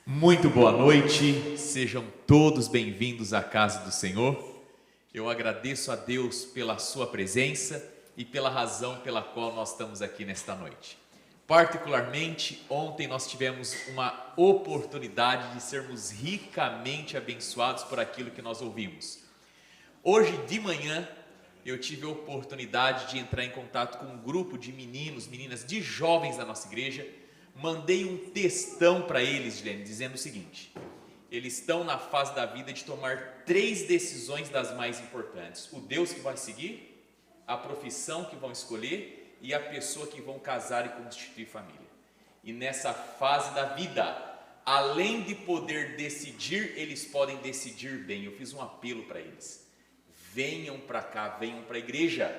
Muito boa noite, sejam todos bem-vindos à casa do Senhor. Eu agradeço a Deus pela sua presença e pela razão pela qual nós estamos aqui nesta noite. Particularmente, ontem nós tivemos uma oportunidade de sermos ricamente abençoados por aquilo que nós ouvimos. Hoje de manhã, eu tive a oportunidade de entrar em contato com um grupo de meninos, meninas, de jovens da nossa igreja. Mandei um textão para eles, Gilene, dizendo o seguinte: eles estão na fase da vida de tomar 3 decisões das mais importantes: o Deus que vai seguir, a profissão que vão escolher e a pessoa que vão casar e constituir família. E nessa fase da vida, além de poder decidir, eles podem decidir bem. Eu fiz um apelo para eles: venham para cá, venham para a igreja,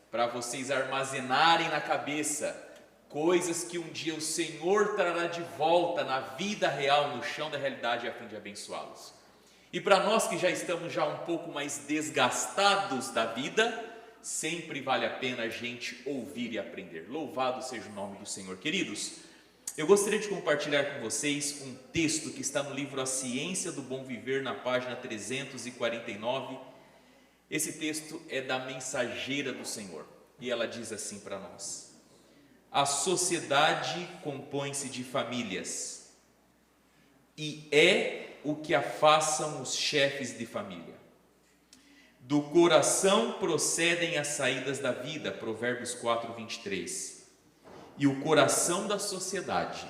para vocês armazenarem na cabeça coisas que um dia o Senhor trará de volta na vida real, no chão da realidade, a fim de abençoá-los. E para nós que já estamos um pouco mais desgastados da vida, sempre vale a pena a gente ouvir e aprender. Louvado seja o nome do Senhor. Queridos, eu gostaria de compartilhar com vocês um texto que está no livro A Ciência do Bom Viver, na página 349. Esse texto é da Mensageira do Senhor e ela diz assim para nós: a sociedade compõe-se de famílias, e é o que a façam os chefes de família. Do coração procedem as saídas da vida, Provérbios 4, 23. E o coração da sociedade,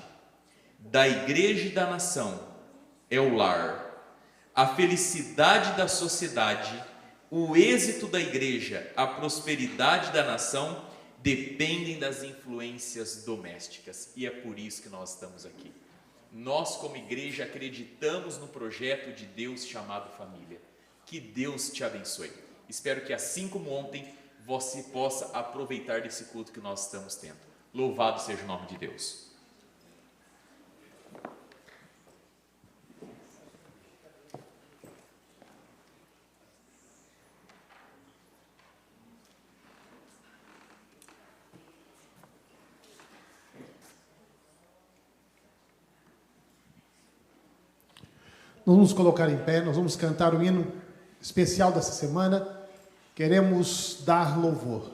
da igreja e da nação, é o lar. A felicidade da sociedade, o êxito da igreja, a prosperidade da nação dependem das influências domésticas, e é por isso que nós estamos aqui. Nós, como igreja, acreditamos no projeto de Deus chamado família. Que Deus te abençoe. Espero que, assim como ontem, você possa aproveitar desse culto que nós estamos tendo. Louvado seja o nome de Deus. Nós vamos colocar em pé, nós vamos cantar o hino especial dessa semana. Queremos dar louvor.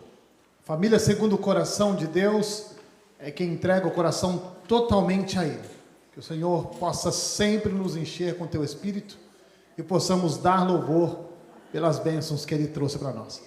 Família segundo o coração de Deus é quem entrega o coração totalmente a Ele. Que o Senhor possa sempre nos encher com Teu Espírito e possamos dar louvor pelas bênçãos que Ele trouxe para nós.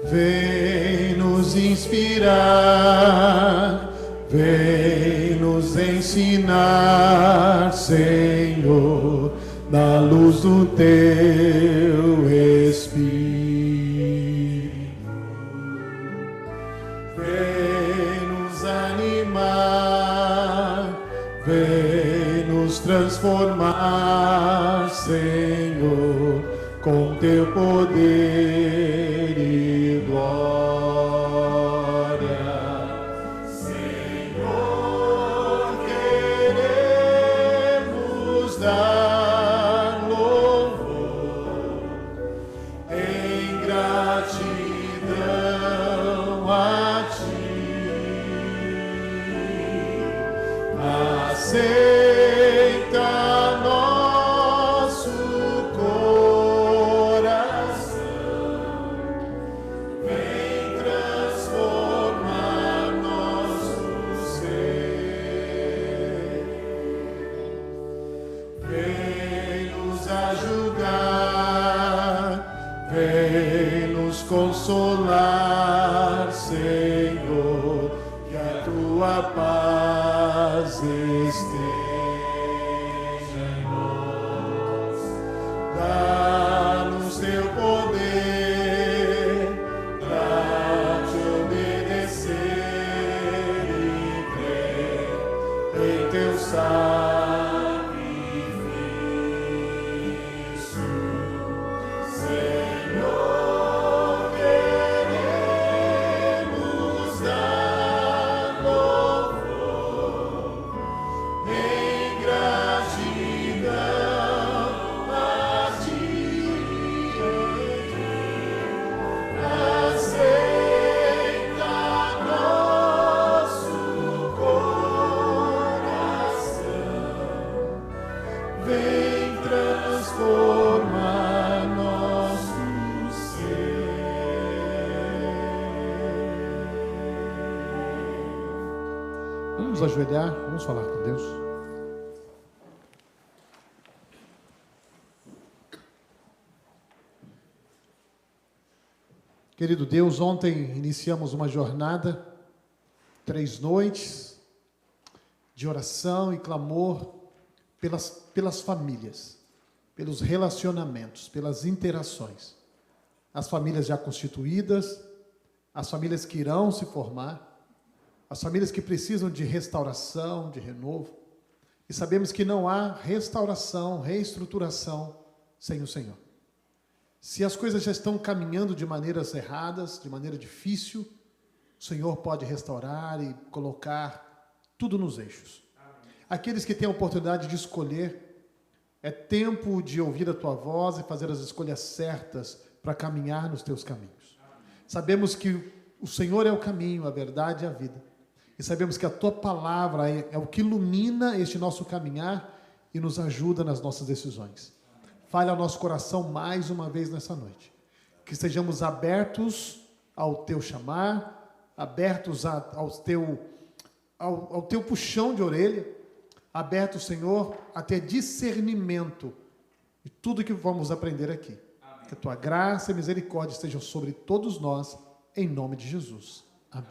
Vem nos inspirar, vem nos ensinar, Senhor, na luz do Teu Espírito. Vem nos animar, vem nos transformar, Senhor, com Teu poder e glória. Senhor, queremos dar louvor em gratidão a Ti. Aceita nosso consolar, Senhor, que a Tua paz esteja em nós. Dá-nos Teu poder para Te obedecer e crer em Teu sacrifício, Senhor. Vamos ajoelhar, vamos falar com Deus. Querido Deus, ontem iniciamos uma jornada, 3 noites de oração e clamor pelas famílias, pelos relacionamentos, pelas interações. As famílias já constituídas, as famílias que irão se formar, as famílias que precisam de restauração, de renovo. E sabemos que não há restauração, reestruturação sem o Senhor. Se as coisas já estão caminhando de maneiras erradas, de maneira difícil, o Senhor pode restaurar e colocar tudo nos eixos. Aqueles que têm a oportunidade de escolher, é tempo de ouvir a tua voz e fazer as escolhas certas para caminhar nos teus caminhos. Sabemos que o Senhor é o caminho, a verdade e a vida. E sabemos que a tua palavra é o que ilumina este nosso caminhar e nos ajuda nas nossas decisões. Fale ao nosso coração mais uma vez nessa noite. Que estejamos abertos ao teu chamar, abertos ao teu puxão de orelha, abertos, Senhor, a ter discernimento de tudo que vamos aprender aqui. Amém. Que a tua graça e misericórdia estejam sobre todos nós, em nome de Jesus. Amém.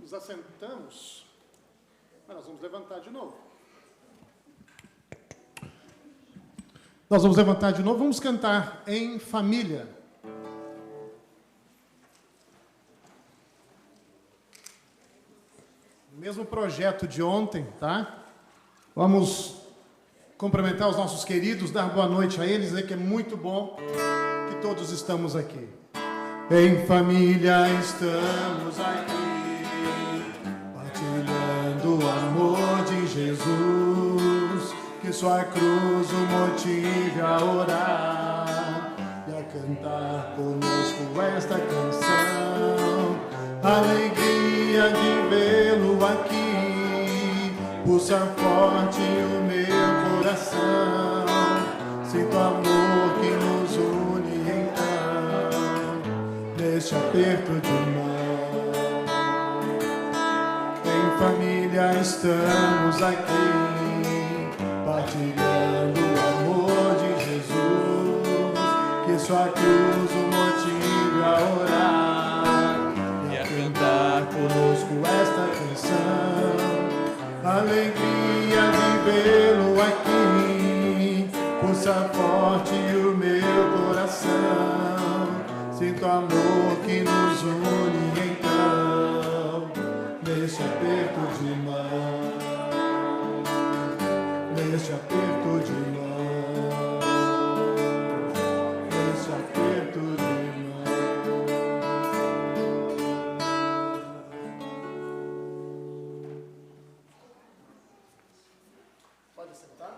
Nos assentamos, mas nós vamos levantar de novo. Nós vamos levantar de novo, vamos cantar em família. Mesmo projeto de ontem, tá? Vamos cumprimentar os nossos queridos, dar boa noite a eles, dizer que é muito bom que todos estamos aqui. Em família estamos aqui, partilhando o amor de Jesus, que sua cruz o motive a orar e a cantar conosco esta canção. Alegria de vê-lo aqui, pulsa forte o meu coração. Sinto amor que nos une então, neste aperto de mão. Em família estamos aqui, partilhando o amor de Jesus, que sua cruz o motive a orar e a cantar conosco esta canção. Alegria de vê-lo aqui, pulsa forte o meu coração. Sinto amor que nos une então, neste aperto de mão, neste aperto de mão, neste aperto de mão. Pode sentar.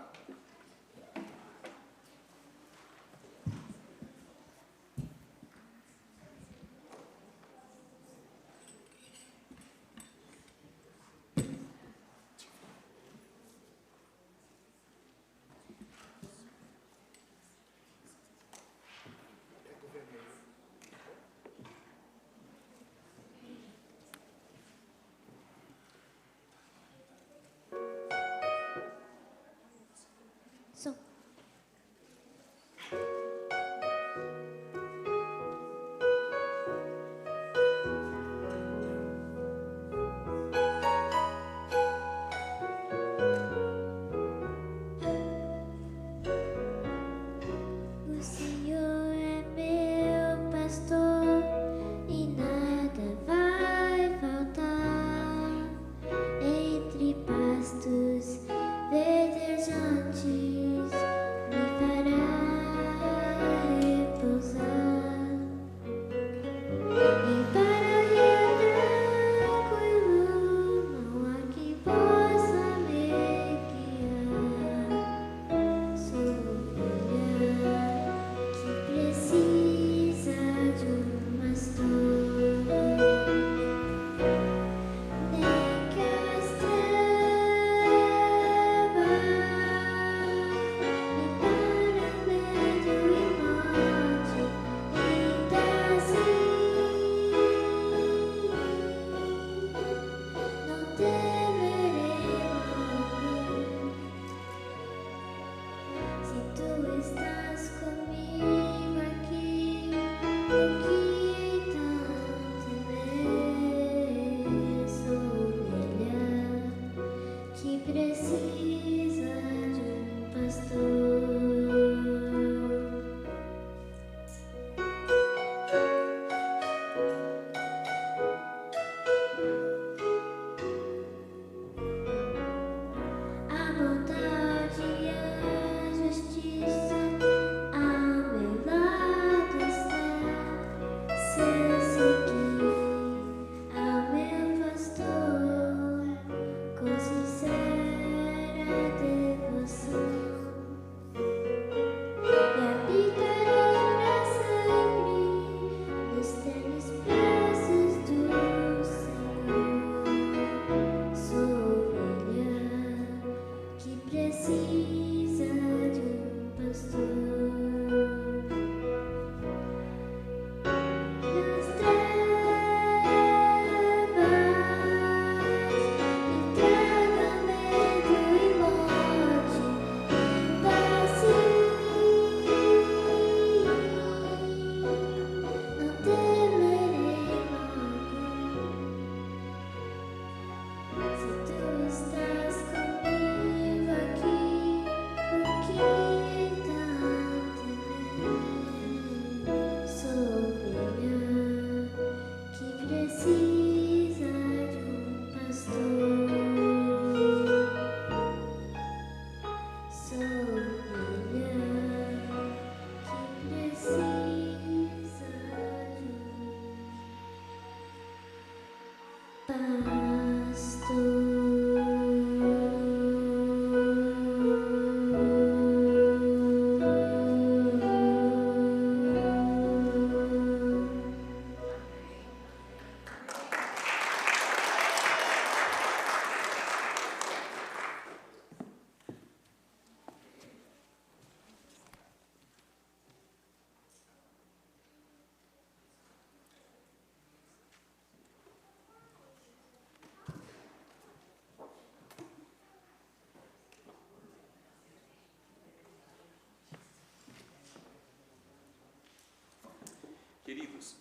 Queridos,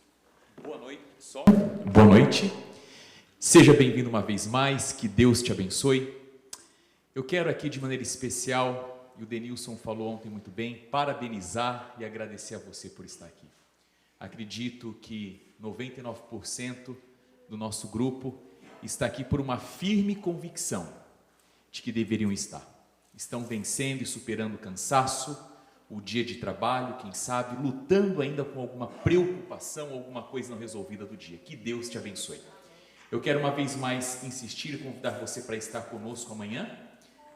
boa noite. Boa noite. Seja bem-vindo uma vez mais, que Deus te abençoe. Eu quero aqui de maneira especial, e o Denilson falou ontem muito bem, parabenizar e agradecer a você por estar aqui. Acredito que 99% do nosso grupo está aqui por uma firme convicção de que deveriam estar. Estão vencendo e superando o cansaço, o dia de trabalho, quem sabe, lutando ainda com alguma preocupação, alguma coisa não resolvida do dia. Que Deus te abençoe. Eu quero uma vez mais insistir e convidar você para estar conosco amanhã,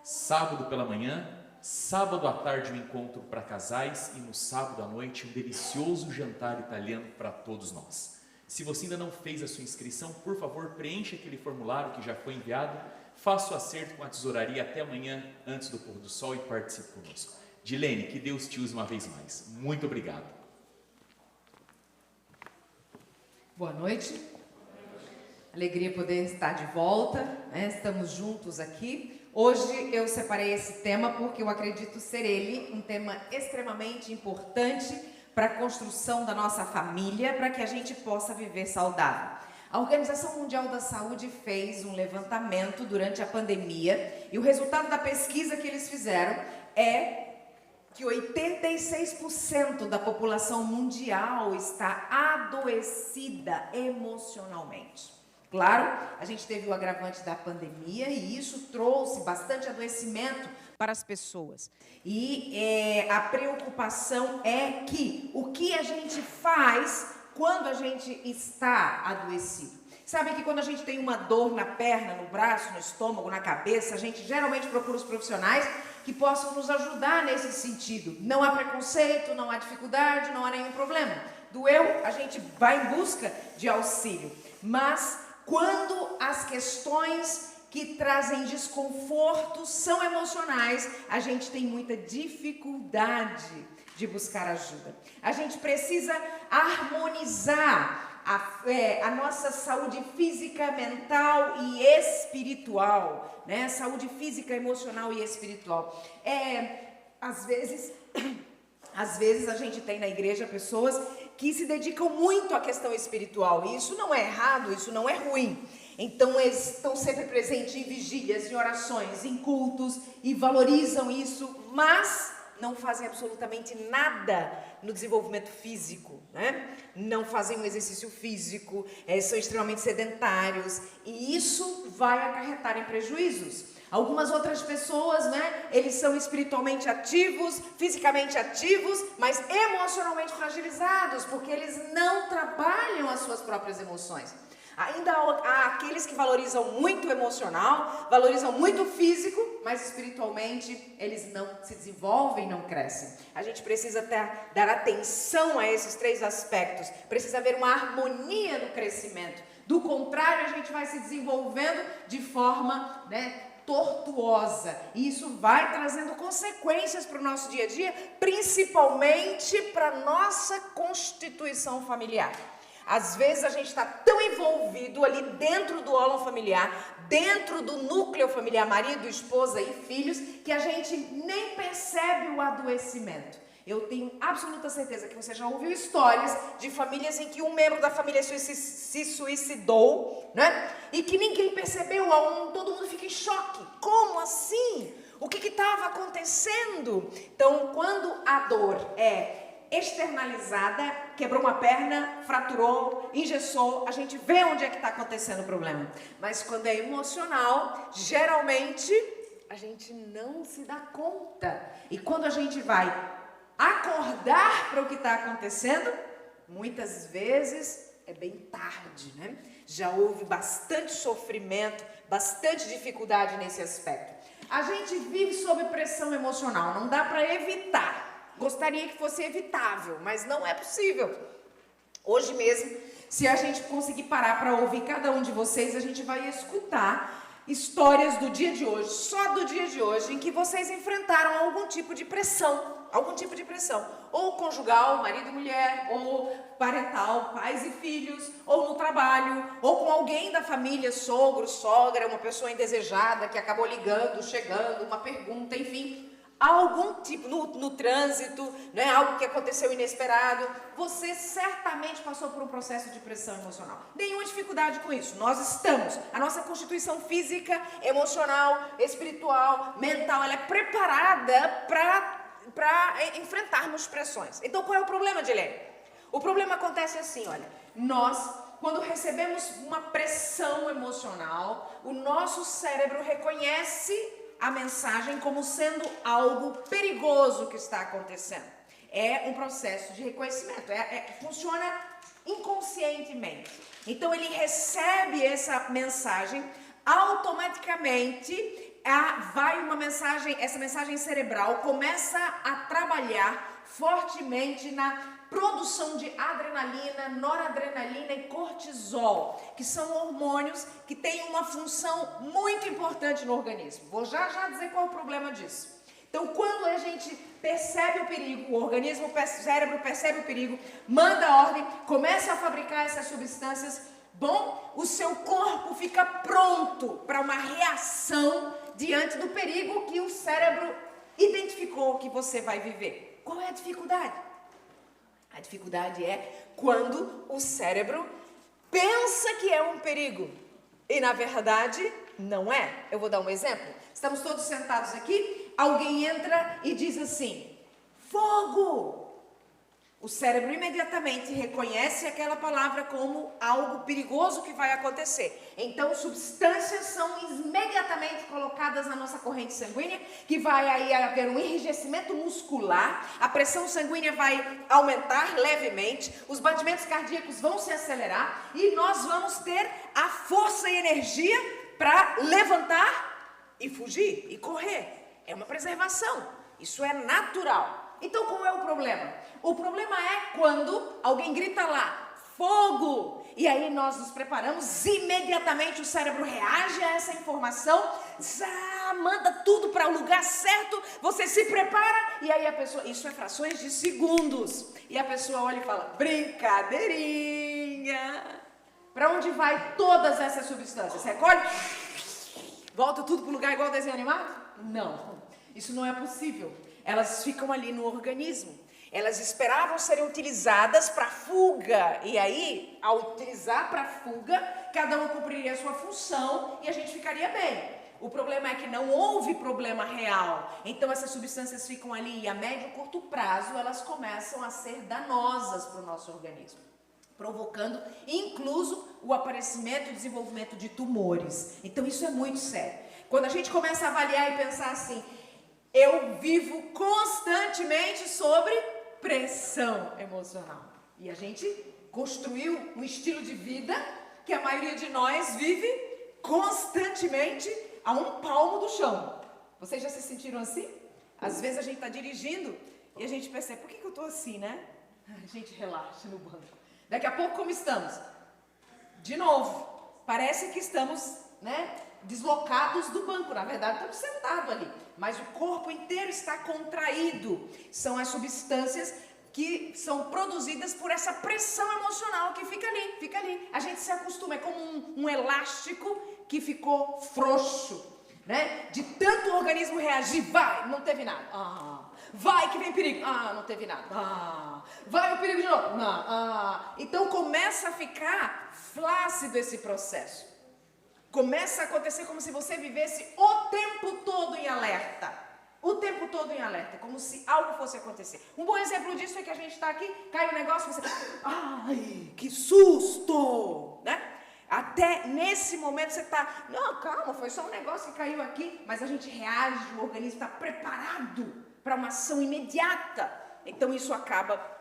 sábado pela manhã, sábado à tarde um encontro para casais e no sábado à noite um delicioso jantar italiano para todos nós. Se você ainda não fez a sua inscrição, por favor, preencha aquele formulário que já foi enviado, faça o acerto com a tesouraria até amanhã, antes do pôr do sol, e participe conosco. Dilene, que Deus te use uma vez mais. Muito obrigado. Boa noite. Alegria poder estar de volta, né? Estamos juntos aqui. Hoje eu separei esse tema porque eu acredito ser ele um tema extremamente importante para a construção da nossa família, para que a gente possa viver saudável. A Organização Mundial da Saúde fez um levantamento durante a pandemia e o resultado da pesquisa que eles fizeram é que 86% da população mundial está adoecida emocionalmente. Claro, a gente teve o agravante da pandemia e isso trouxe bastante adoecimento para as pessoas. E a preocupação é que o que a gente faz quando a gente está adoecido? Sabe que quando a gente tem uma dor na perna, no braço, no estômago, na cabeça, a gente geralmente procura os profissionais que possam nos ajudar nesse sentido. Não há preconceito, não há dificuldade, não há nenhum problema. Doeu, a gente vai em busca de auxílio. Mas quando as questões que trazem desconforto são emocionais, a gente tem muita dificuldade de buscar ajuda. A gente precisa harmonizar a nossa saúde física, mental e espiritual, né? Saúde física, emocional e espiritual. Às vezes a gente tem na igreja pessoas que se dedicam muito à questão espiritual, e isso não é errado, isso não é ruim. Então eles estão sempre presentes em vigílias, em orações, em cultos, e valorizam isso, mas não fazem absolutamente nada no desenvolvimento físico, né? Não fazem um exercício físico, são extremamente sedentários, e isso vai acarretar em prejuízos. Algumas outras pessoas, né, eles são espiritualmente ativos, fisicamente ativos, mas emocionalmente fragilizados, porque eles não trabalham as suas próprias emoções. Ainda há aqueles que valorizam muito o emocional, valorizam muito o físico, mas espiritualmente eles não se desenvolvem, não crescem. A gente precisa dar atenção a esses três aspectos. Precisa haver uma harmonia no crescimento. Do contrário, a gente vai se desenvolvendo de forma, tortuosa. E isso vai trazendo consequências para o nosso dia a dia, principalmente para a nossa constituição familiar. Às vezes a gente está tão envolvido ali dentro do ólon familiar, dentro do núcleo familiar, marido, esposa e filhos, que a gente nem percebe o adoecimento. Eu tenho absoluta certeza que você já ouviu histórias de famílias em que um membro da família se suicidou, né? E que ninguém percebeu, todo mundo fica em choque. Como assim? O que estava acontecendo? Então, quando a dor é externalizada, quebrou uma perna, fraturou, engessou, a gente vê onde é que está acontecendo o problema. Mas quando é emocional, geralmente a gente não se dá conta. E quando a gente vai acordar para o que está acontecendo, muitas vezes é bem tarde, né? Já houve bastante sofrimento, bastante dificuldade nesse aspecto. A gente vive sob pressão emocional, não dá para evitar. Gostaria que fosse evitável, mas não é possível. Hoje mesmo, se a gente conseguir parar para ouvir cada um de vocês, a gente vai escutar histórias do dia de hoje, só do dia de hoje, em que vocês enfrentaram algum tipo de pressão. Ou conjugal, marido e mulher, ou parental, pais e filhos, ou no trabalho, ou com alguém da família, sogro, sogra, uma pessoa indesejada que acabou ligando, chegando, uma pergunta, enfim. Algum tipo, no trânsito, né, algo que aconteceu inesperado, você certamente passou por um processo de pressão emocional. Nenhuma dificuldade com isso, nós estamos, a nossa constituição física, emocional, espiritual, mental, ela é preparada para enfrentarmos pressões. Então qual é o problema, Dilene? O problema acontece assim, olha, nós, quando recebemos uma pressão emocional, o nosso cérebro reconhece a mensagem como sendo algo perigoso que está acontecendo. É um processo de reconhecimento, funciona inconscientemente. Então ele recebe essa mensagem, automaticamente essa mensagem cerebral começa a trabalhar fortemente na produção de adrenalina, noradrenalina e cortisol, que são hormônios que têm uma função muito importante no organismo. Vou já dizer qual é o problema disso. Então, quando a gente percebe o perigo, o organismo, o cérebro percebe o perigo, manda a ordem, começa a fabricar essas substâncias, o seu corpo fica pronto para uma reação diante do perigo que o cérebro identificou que você vai viver. Qual é a dificuldade? A dificuldade é quando o cérebro pensa que é um perigo e, na verdade, não é. Eu vou dar um exemplo. Estamos todos sentados aqui, alguém entra e diz assim, fogo! O cérebro imediatamente reconhece aquela palavra como algo perigoso que vai acontecer. Então, substâncias são imediatamente colocadas na nossa corrente sanguínea, que vai aí haver um enrijecimento muscular, a pressão sanguínea vai aumentar levemente, os batimentos cardíacos vão se acelerar e nós vamos ter a força e energia para levantar e fugir e correr. É uma preservação, isso é natural. Então, qual é o problema? O problema é quando alguém grita lá, fogo! E aí nós nos preparamos, imediatamente o cérebro reage a essa informação, manda tudo para o lugar certo, você se prepara, e aí a pessoa, isso é frações de segundos, e a pessoa olha e fala, brincadeirinha! Para onde vai todas essas substâncias? Recolhe? Volta tudo para o lugar igual desenho animado? Não, isso não é possível. Elas ficam ali no organismo. Elas esperavam serem utilizadas para fuga. E aí, ao utilizar para fuga, cada um cumpriria a sua função e a gente ficaria bem. O problema é que não houve problema real. Então, essas substâncias ficam ali e a médio e curto prazo, elas começam a ser danosas para o nosso organismo, provocando, incluso, o aparecimento e desenvolvimento de tumores. Então, isso é muito sério. Quando a gente começa a avaliar e pensar assim, eu vivo constantemente sobre pressão emocional. E a gente construiu um estilo de vida que a maioria de nós vive constantemente a um palmo do chão. Vocês já se sentiram assim? Às vezes a gente está dirigindo e a gente percebe, por que eu estou assim, né? A gente relaxa no banco. Daqui a pouco, como estamos? De novo, parece que estamos, né, deslocados do banco. Na verdade, estamos sentados ali, mas o corpo inteiro está contraído. São as substâncias que são produzidas por essa pressão emocional que fica ali. A gente se acostuma, é como um elástico que ficou frouxo, né? De tanto o organismo reagir, vai, não teve nada. Vai que vem perigo, não teve nada. Vai o perigo de novo, Então começa a ficar flácido esse processo. Começa a acontecer como se você vivesse o tempo todo em alerta. O tempo todo em alerta, como se algo fosse acontecer. Um bom exemplo disso é que a gente está aqui, cai um negócio, você... Ai, que susto! Né? Até nesse momento você está... Não, calma, foi só um negócio que caiu aqui. Mas a gente reage, o organismo está preparado para uma ação imediata. Então isso acaba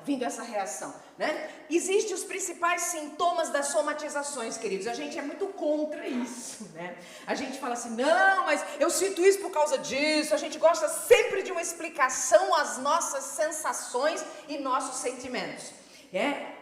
vindo essa reação, né? Existem os principais sintomas das somatizações, queridos. A gente é muito contra isso, né? A gente fala assim, não, mas eu sinto isso por causa disso. A gente gosta sempre de uma explicação às nossas sensações e nossos sentimentos.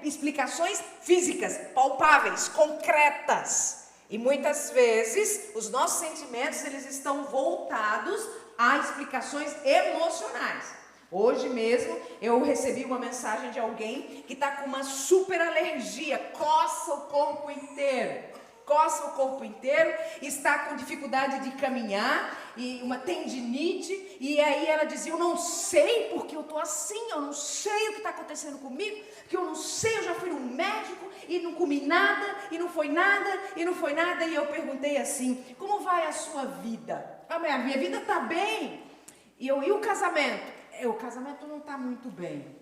Explicações físicas, palpáveis, concretas. E muitas vezes os nossos sentimentos, eles estão voltados a explicações emocionais. Hoje mesmo eu recebi uma mensagem de alguém que está com uma super alergia, coça o corpo inteiro, está com dificuldade de caminhar e uma tendinite, e aí ela dizia, eu não sei porque eu estou assim, eu não sei o que está acontecendo comigo, porque eu não sei, eu já fui no médico e não comi nada, e não foi nada, e eu perguntei assim, como vai a sua vida? A minha vida está bem, e o casamento? O casamento não está muito bem.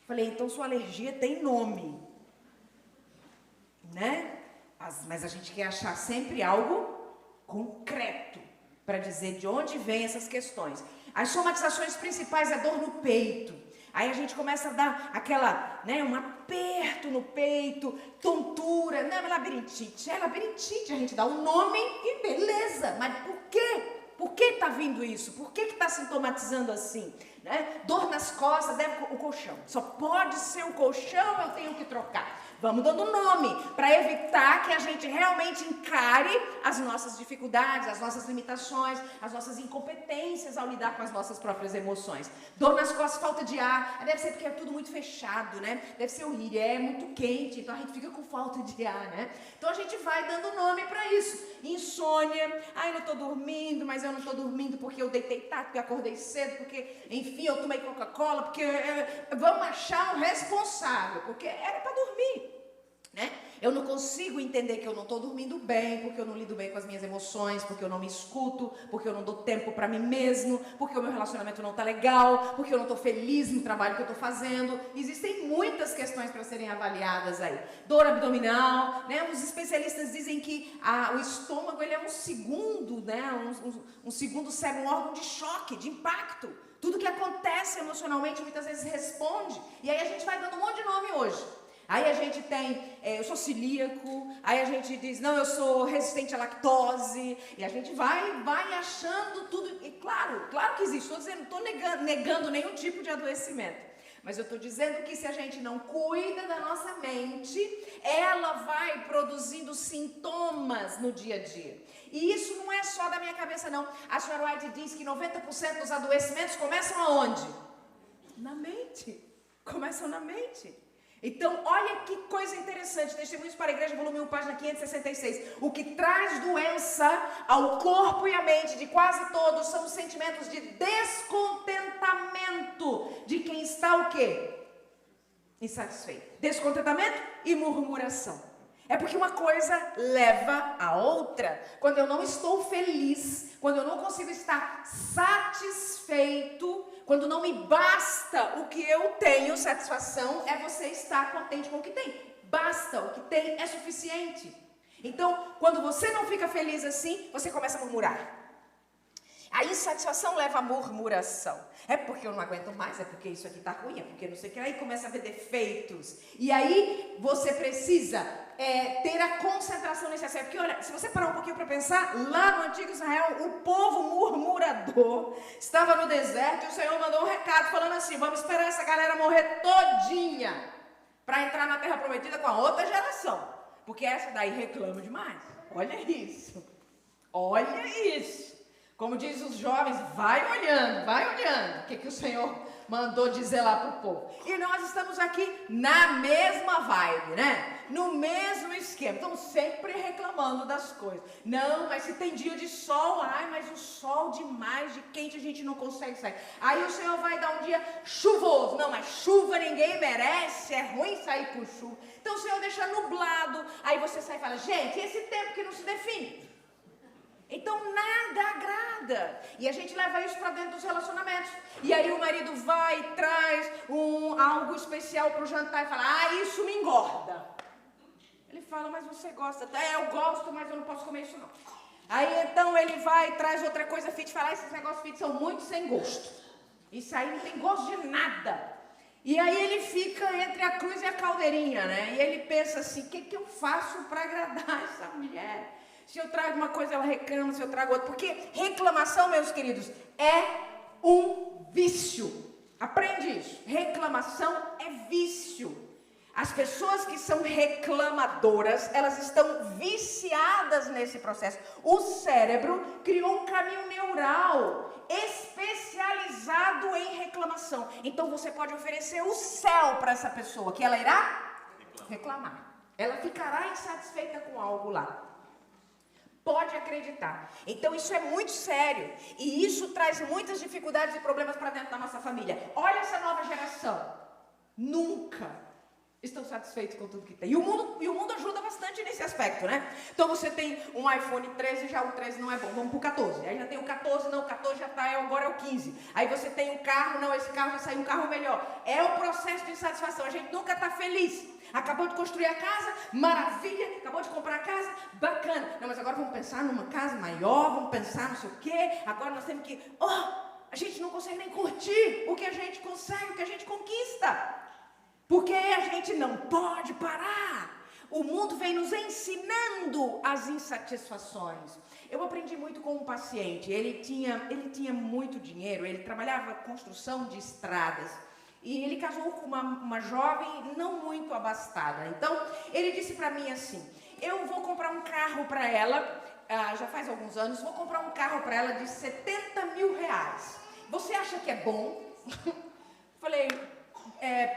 Falei, então sua alergia tem nome, né? Mas a gente quer achar sempre algo concreto para dizer de onde vem essas questões. As somatizações principais é dor no peito. Aí a gente começa a dar aquela, né, um aperto no peito, tontura. Não, é labirintite. É labirintite, a gente dá um nome e beleza. Mas por quê? Por que está vindo isso? Por que está sintomatizando assim? Né? Dor nas costas, o colchão. Só pode ser o colchão, eu tenho que trocar. Vamos dando nome para evitar que a gente realmente encare as nossas dificuldades, as nossas limitações, as nossas incompetências ao lidar com as nossas próprias emoções. Dor nas costas, falta de ar, deve ser porque é tudo muito fechado, né? Deve ser horrível, é muito quente, então a gente fica com falta de ar, né? Então a gente vai dando nome para isso. Insônia, eu não estou dormindo, mas eu não estou dormindo porque eu deitei tarde, porque eu acordei cedo, porque, enfim, eu tomei Coca-Cola, porque vamos achar um responsável, porque era para dormir. Né? Eu não consigo entender que eu não estou dormindo bem, porque eu não lido bem com as minhas emoções, porque eu não me escuto, porque eu não dou tempo para mim mesmo, porque o meu relacionamento não está legal, porque eu não estou feliz no trabalho que eu estou fazendo. Existem muitas questões para serem avaliadas aí. Dor abdominal, né? Os especialistas dizem que o estômago ele é um segundo, né? um segundo cérebro, um órgão de choque, de impacto. Tudo que acontece emocionalmente muitas vezes responde. E aí a gente vai dando um monte de nome hoje. Aí a gente tem, eu sou celíaco, aí a gente diz, não, eu sou resistente à lactose, e a gente vai achando tudo, e claro que existe, não estou negando nenhum tipo de adoecimento, mas eu estou dizendo que se a gente não cuida da nossa mente, ela vai produzindo sintomas no dia a dia. E isso não é só da minha cabeça não, a senhora White diz que 90% dos adoecimentos começam aonde? Na mente, começam na mente. Então, olha que coisa interessante, Testemunhos para a Igreja, volume 1, página 566. O que traz doença ao corpo e à mente de quase todos são os sentimentos de descontentamento de quem está o quê? Insatisfeito. Descontentamento e murmuração. É porque uma coisa leva a outra. Quando eu não estou feliz, quando eu não consigo estar satisfeito, quando não me basta o que eu tenho, satisfação é você estar contente com o que tem. Basta, o que tem é suficiente. Então, quando você não fica feliz assim, você começa a murmurar. A insatisfação leva à murmuração. É porque eu não aguento mais, é porque isso aqui está ruim, é porque não sei o que. Aí começa a ver defeitos. E aí você precisa ter a concentração nesse aspecto. Porque olha, se você parar um pouquinho para pensar, lá no antigo Israel, o povo murmurador estava no deserto e o Senhor mandou um recado falando assim: vamos esperar essa galera morrer todinha para entrar na terra prometida com a outra geração. Porque essa daí reclama demais. Olha isso. Olha isso. Como diz os jovens, vai olhando. O que o Senhor mandou dizer lá para o povo. E nós estamos aqui na mesma vibe, né? No mesmo esquema. Estamos sempre reclamando das coisas. Não, mas se tem dia de sol, ai, mas o sol demais, de quente, a gente não consegue sair. Aí o Senhor vai dar um dia chuvoso. Não, mas chuva ninguém merece, é ruim sair com chuva. Então o Senhor deixa nublado. Aí você sai e fala, gente, esse tempo que não se define. Então nada agrada. E a gente leva isso para dentro dos relacionamentos. E aí o marido vai e traz algo especial para o jantar e fala, isso me engorda. Ele fala, mas você gosta. Eu gosto, mas eu não posso comer isso não. Aí então ele vai e traz outra coisa fit e fala, esses negócios fit são muito sem gosto. Isso aí não tem gosto de nada. E aí ele fica entre a cruz e a caldeirinha, né? E ele pensa assim, o que eu faço para agradar essa mulher? Se eu trago uma coisa, ela reclama, se eu trago outra. Porque reclamação, meus queridos, é um vício. Aprende isso. Reclamação é vício. As pessoas que são reclamadoras, elas estão viciadas nesse processo. O cérebro criou um caminho neural especializado em reclamação. Então você pode oferecer o céu para essa pessoa, que ela irá reclamar. Ela ficará insatisfeita com algo lá. Pode acreditar. Então isso é muito sério. E isso traz muitas dificuldades e problemas para dentro da nossa família. Olha essa nova geração. Nunca estão satisfeitos com tudo que tem. E o mundo ajuda bastante nesse aspecto, né? Então você tem um iPhone 13, já o 13 não é bom, vamos pro 14. Aí já tem o 14, não, o 14 já tá, agora é o 15. Aí você tem um carro, não, esse carro já saiu um carro melhor. É o processo de insatisfação, a gente nunca tá feliz. Acabou de construir a casa, maravilha, acabou de comprar a casa, bacana. Não, mas agora vamos pensar numa casa maior, vamos pensar não sei o quê. Agora nós temos que... a gente não consegue nem curtir o que a gente consegue, o que a gente conquista. Porque a gente não pode parar. O mundo vem nos ensinando as insatisfações. Eu aprendi muito com um paciente. Ele tinha muito dinheiro, ele trabalhava construção de estradas. E ele casou com uma jovem não muito abastada. Então, ele disse para mim assim, eu vou comprar um carro para ela, já faz alguns anos, vou comprar um carro para ela de 70 mil reais. Você acha que é bom? Falei,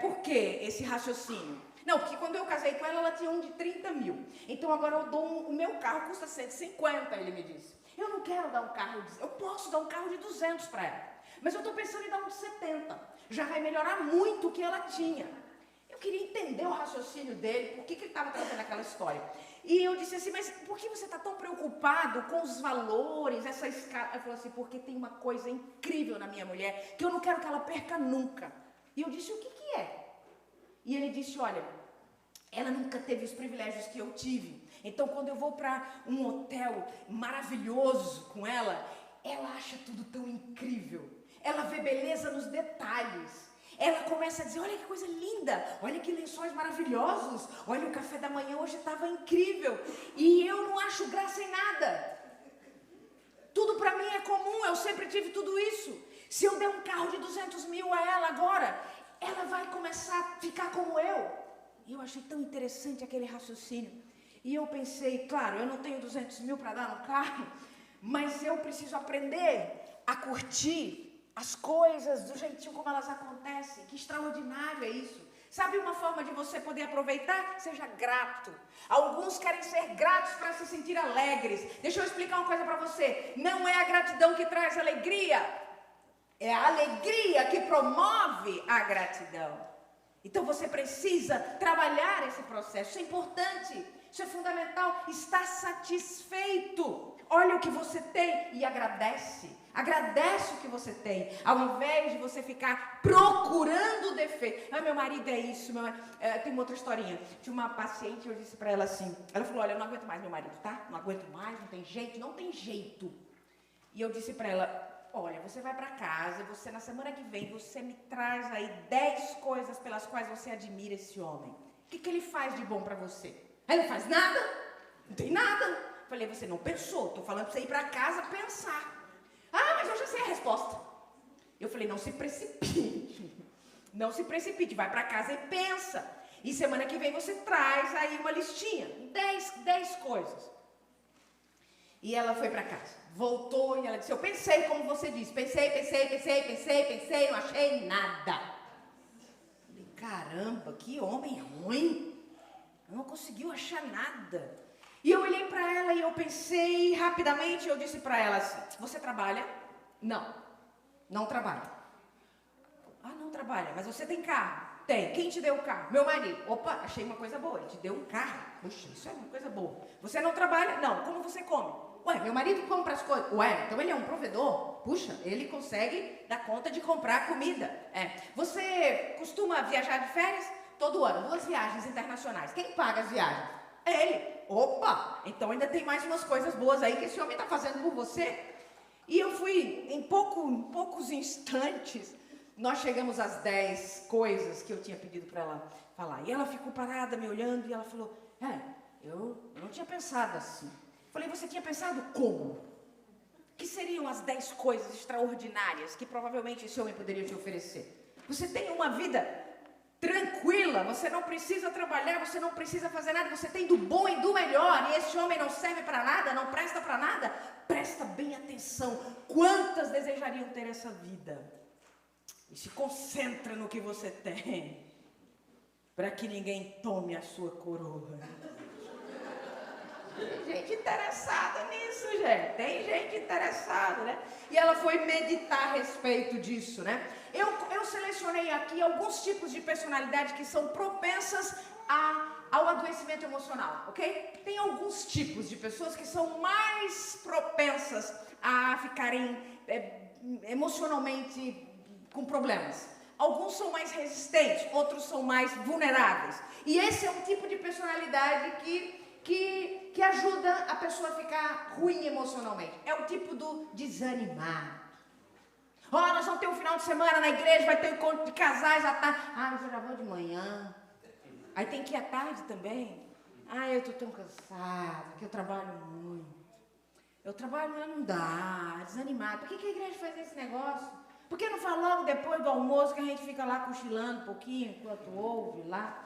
por que esse raciocínio? Não, porque quando eu casei com ela tinha um de 30 mil. Então agora eu dou o meu carro custa 150, ele me disse. Eu não quero dar um carro, eu posso dar um carro de 200 para ela. Mas eu estou pensando em dar um de 70. Já vai melhorar muito o que ela tinha. Eu queria entender o raciocínio dele, por que ele estava trazendo aquela história. E eu disse assim, mas por que você está tão preocupado com os valores, essa escala? Ele falou assim, porque tem uma coisa incrível na minha mulher, que eu não quero que ela perca nunca. E eu disse, o que é? E ele disse, olha, ela nunca teve os privilégios que eu tive. Então quando eu vou para um hotel maravilhoso com ela acha tudo tão incrível. Ela vê beleza nos detalhes. Ela começa a dizer, olha que coisa linda, olha que lençóis maravilhosos, olha o café da manhã hoje estava incrível. E eu não acho graça em nada. Tudo para mim é comum, eu sempre tive tudo isso. Se eu der um carro de 200 mil a ela agora, ela vai começar a ficar como eu. E eu achei tão interessante aquele raciocínio. E eu pensei, claro, eu não tenho 200 mil para dar no carro, mas eu preciso aprender a curtir as coisas do jeitinho como elas acontecem. Que extraordinário é isso. Sabe uma forma de você poder aproveitar? Seja grato. Alguns querem ser gratos para se sentir alegres. Deixa eu explicar uma coisa para você. Não é a gratidão que traz alegria. É a alegria que promove a gratidão. Então você precisa trabalhar esse processo. Isso é importante. Isso é fundamental. Está satisfeito. Olha o que você tem e agradece. Agradece o que você tem, ao invés de você ficar procurando defeito. Meu marido é isso, tem uma outra historinha. Tinha uma paciente, eu disse para ela assim, ela falou, olha, eu não aguento mais meu marido, tá? Não aguento mais, não tem jeito. E eu disse para ela, olha, você vai para casa, você na semana que vem, você me traz aí 10 coisas pelas quais você admira esse homem. O que ele faz de bom para você? Ele não faz nada, não tem nada. Falei, você não pensou, tô falando para você ir para casa pensar. Ah, mas eu já sei a resposta. Eu falei, não se precipite, não se precipite, vai para casa e pensa. E semana que vem você traz aí uma listinha, 10 coisas. E ela foi para casa, voltou e ela disse, eu pensei como você disse, pensei, não achei nada. Falei, caramba, que homem ruim, não conseguiu achar nada. E eu olhei para ela e eu pensei rapidamente, eu disse para ela assim, você trabalha? Não trabalho. Ah, não trabalha, mas você tem carro? Tem. Quem te deu o carro? Meu marido. Opa, achei uma coisa boa, ele te deu um carro. Puxa, isso é uma coisa boa. Você não trabalha? Não. Como você come? Ué, meu marido compra as coisas. Ué, então ele é um provedor. Puxa, ele consegue dar conta de comprar comida. Você costuma viajar de férias? Todo ano, 2 viagens internacionais. Quem paga as viagens? Ele. Opa, então ainda tem mais umas coisas boas aí que esse homem está fazendo por você. E eu fui, em poucos instantes, nós chegamos às 10 coisas que eu tinha pedido para ela falar. E ela ficou parada, me olhando, e ela falou, eu não tinha pensado assim. Falei, você tinha pensado como? Que seriam as 10 coisas extraordinárias que provavelmente esse homem poderia te oferecer? Você tem uma vida tranquila, você não precisa trabalhar, você não precisa fazer nada, você tem do bom e do melhor, e esse homem não serve para nada, não presta para nada. Presta bem atenção, quantas desejariam ter essa vida? E se concentra no que você tem, para que ninguém tome a sua coroa. Tem gente interessada nisso, gente. Tem gente interessada, né? E ela foi meditar a respeito disso, né? Eu selecionei aqui alguns tipos de personalidade que são propensas ao adoecimento emocional, ok? Tem alguns tipos de pessoas que são mais propensas a ficarem emocionalmente com problemas. Alguns são mais resistentes, outros são mais vulneráveis. E esse é um tipo de personalidade que ajuda a pessoa a ficar ruim emocionalmente. É o tipo do desanimado. Nós vamos ter um final de semana na igreja, vai ter um encontro de casais à tarde. Mas eu já vou de manhã. Aí tem que ir à tarde também. Eu tô tão cansada, que eu trabalho muito. Eu trabalho, mas não dá, desanimado. Por que a igreja faz esse negócio? Por que não fala logo depois do almoço que a gente fica lá cochilando um pouquinho, enquanto ouve lá?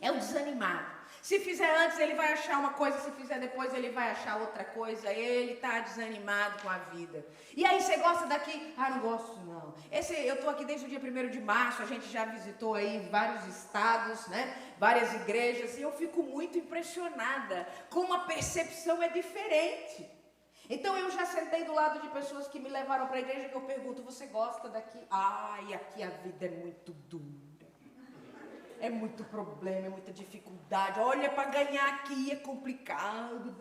É o desanimado. Se fizer antes, ele vai achar uma coisa, se fizer depois, ele vai achar outra coisa. Ele está desanimado com a vida. E aí, você gosta daqui? Não gosto não. Eu estou aqui desde o dia 1º de março, a gente já visitou aí vários estados, né? Várias igrejas, e eu fico muito impressionada como a percepção é diferente. Então, eu já sentei do lado de pessoas que me levaram para a igreja que eu pergunto, você gosta daqui? E aqui a vida é muito dura. É muito problema, é muita dificuldade. Olha, para ganhar aqui é complicado.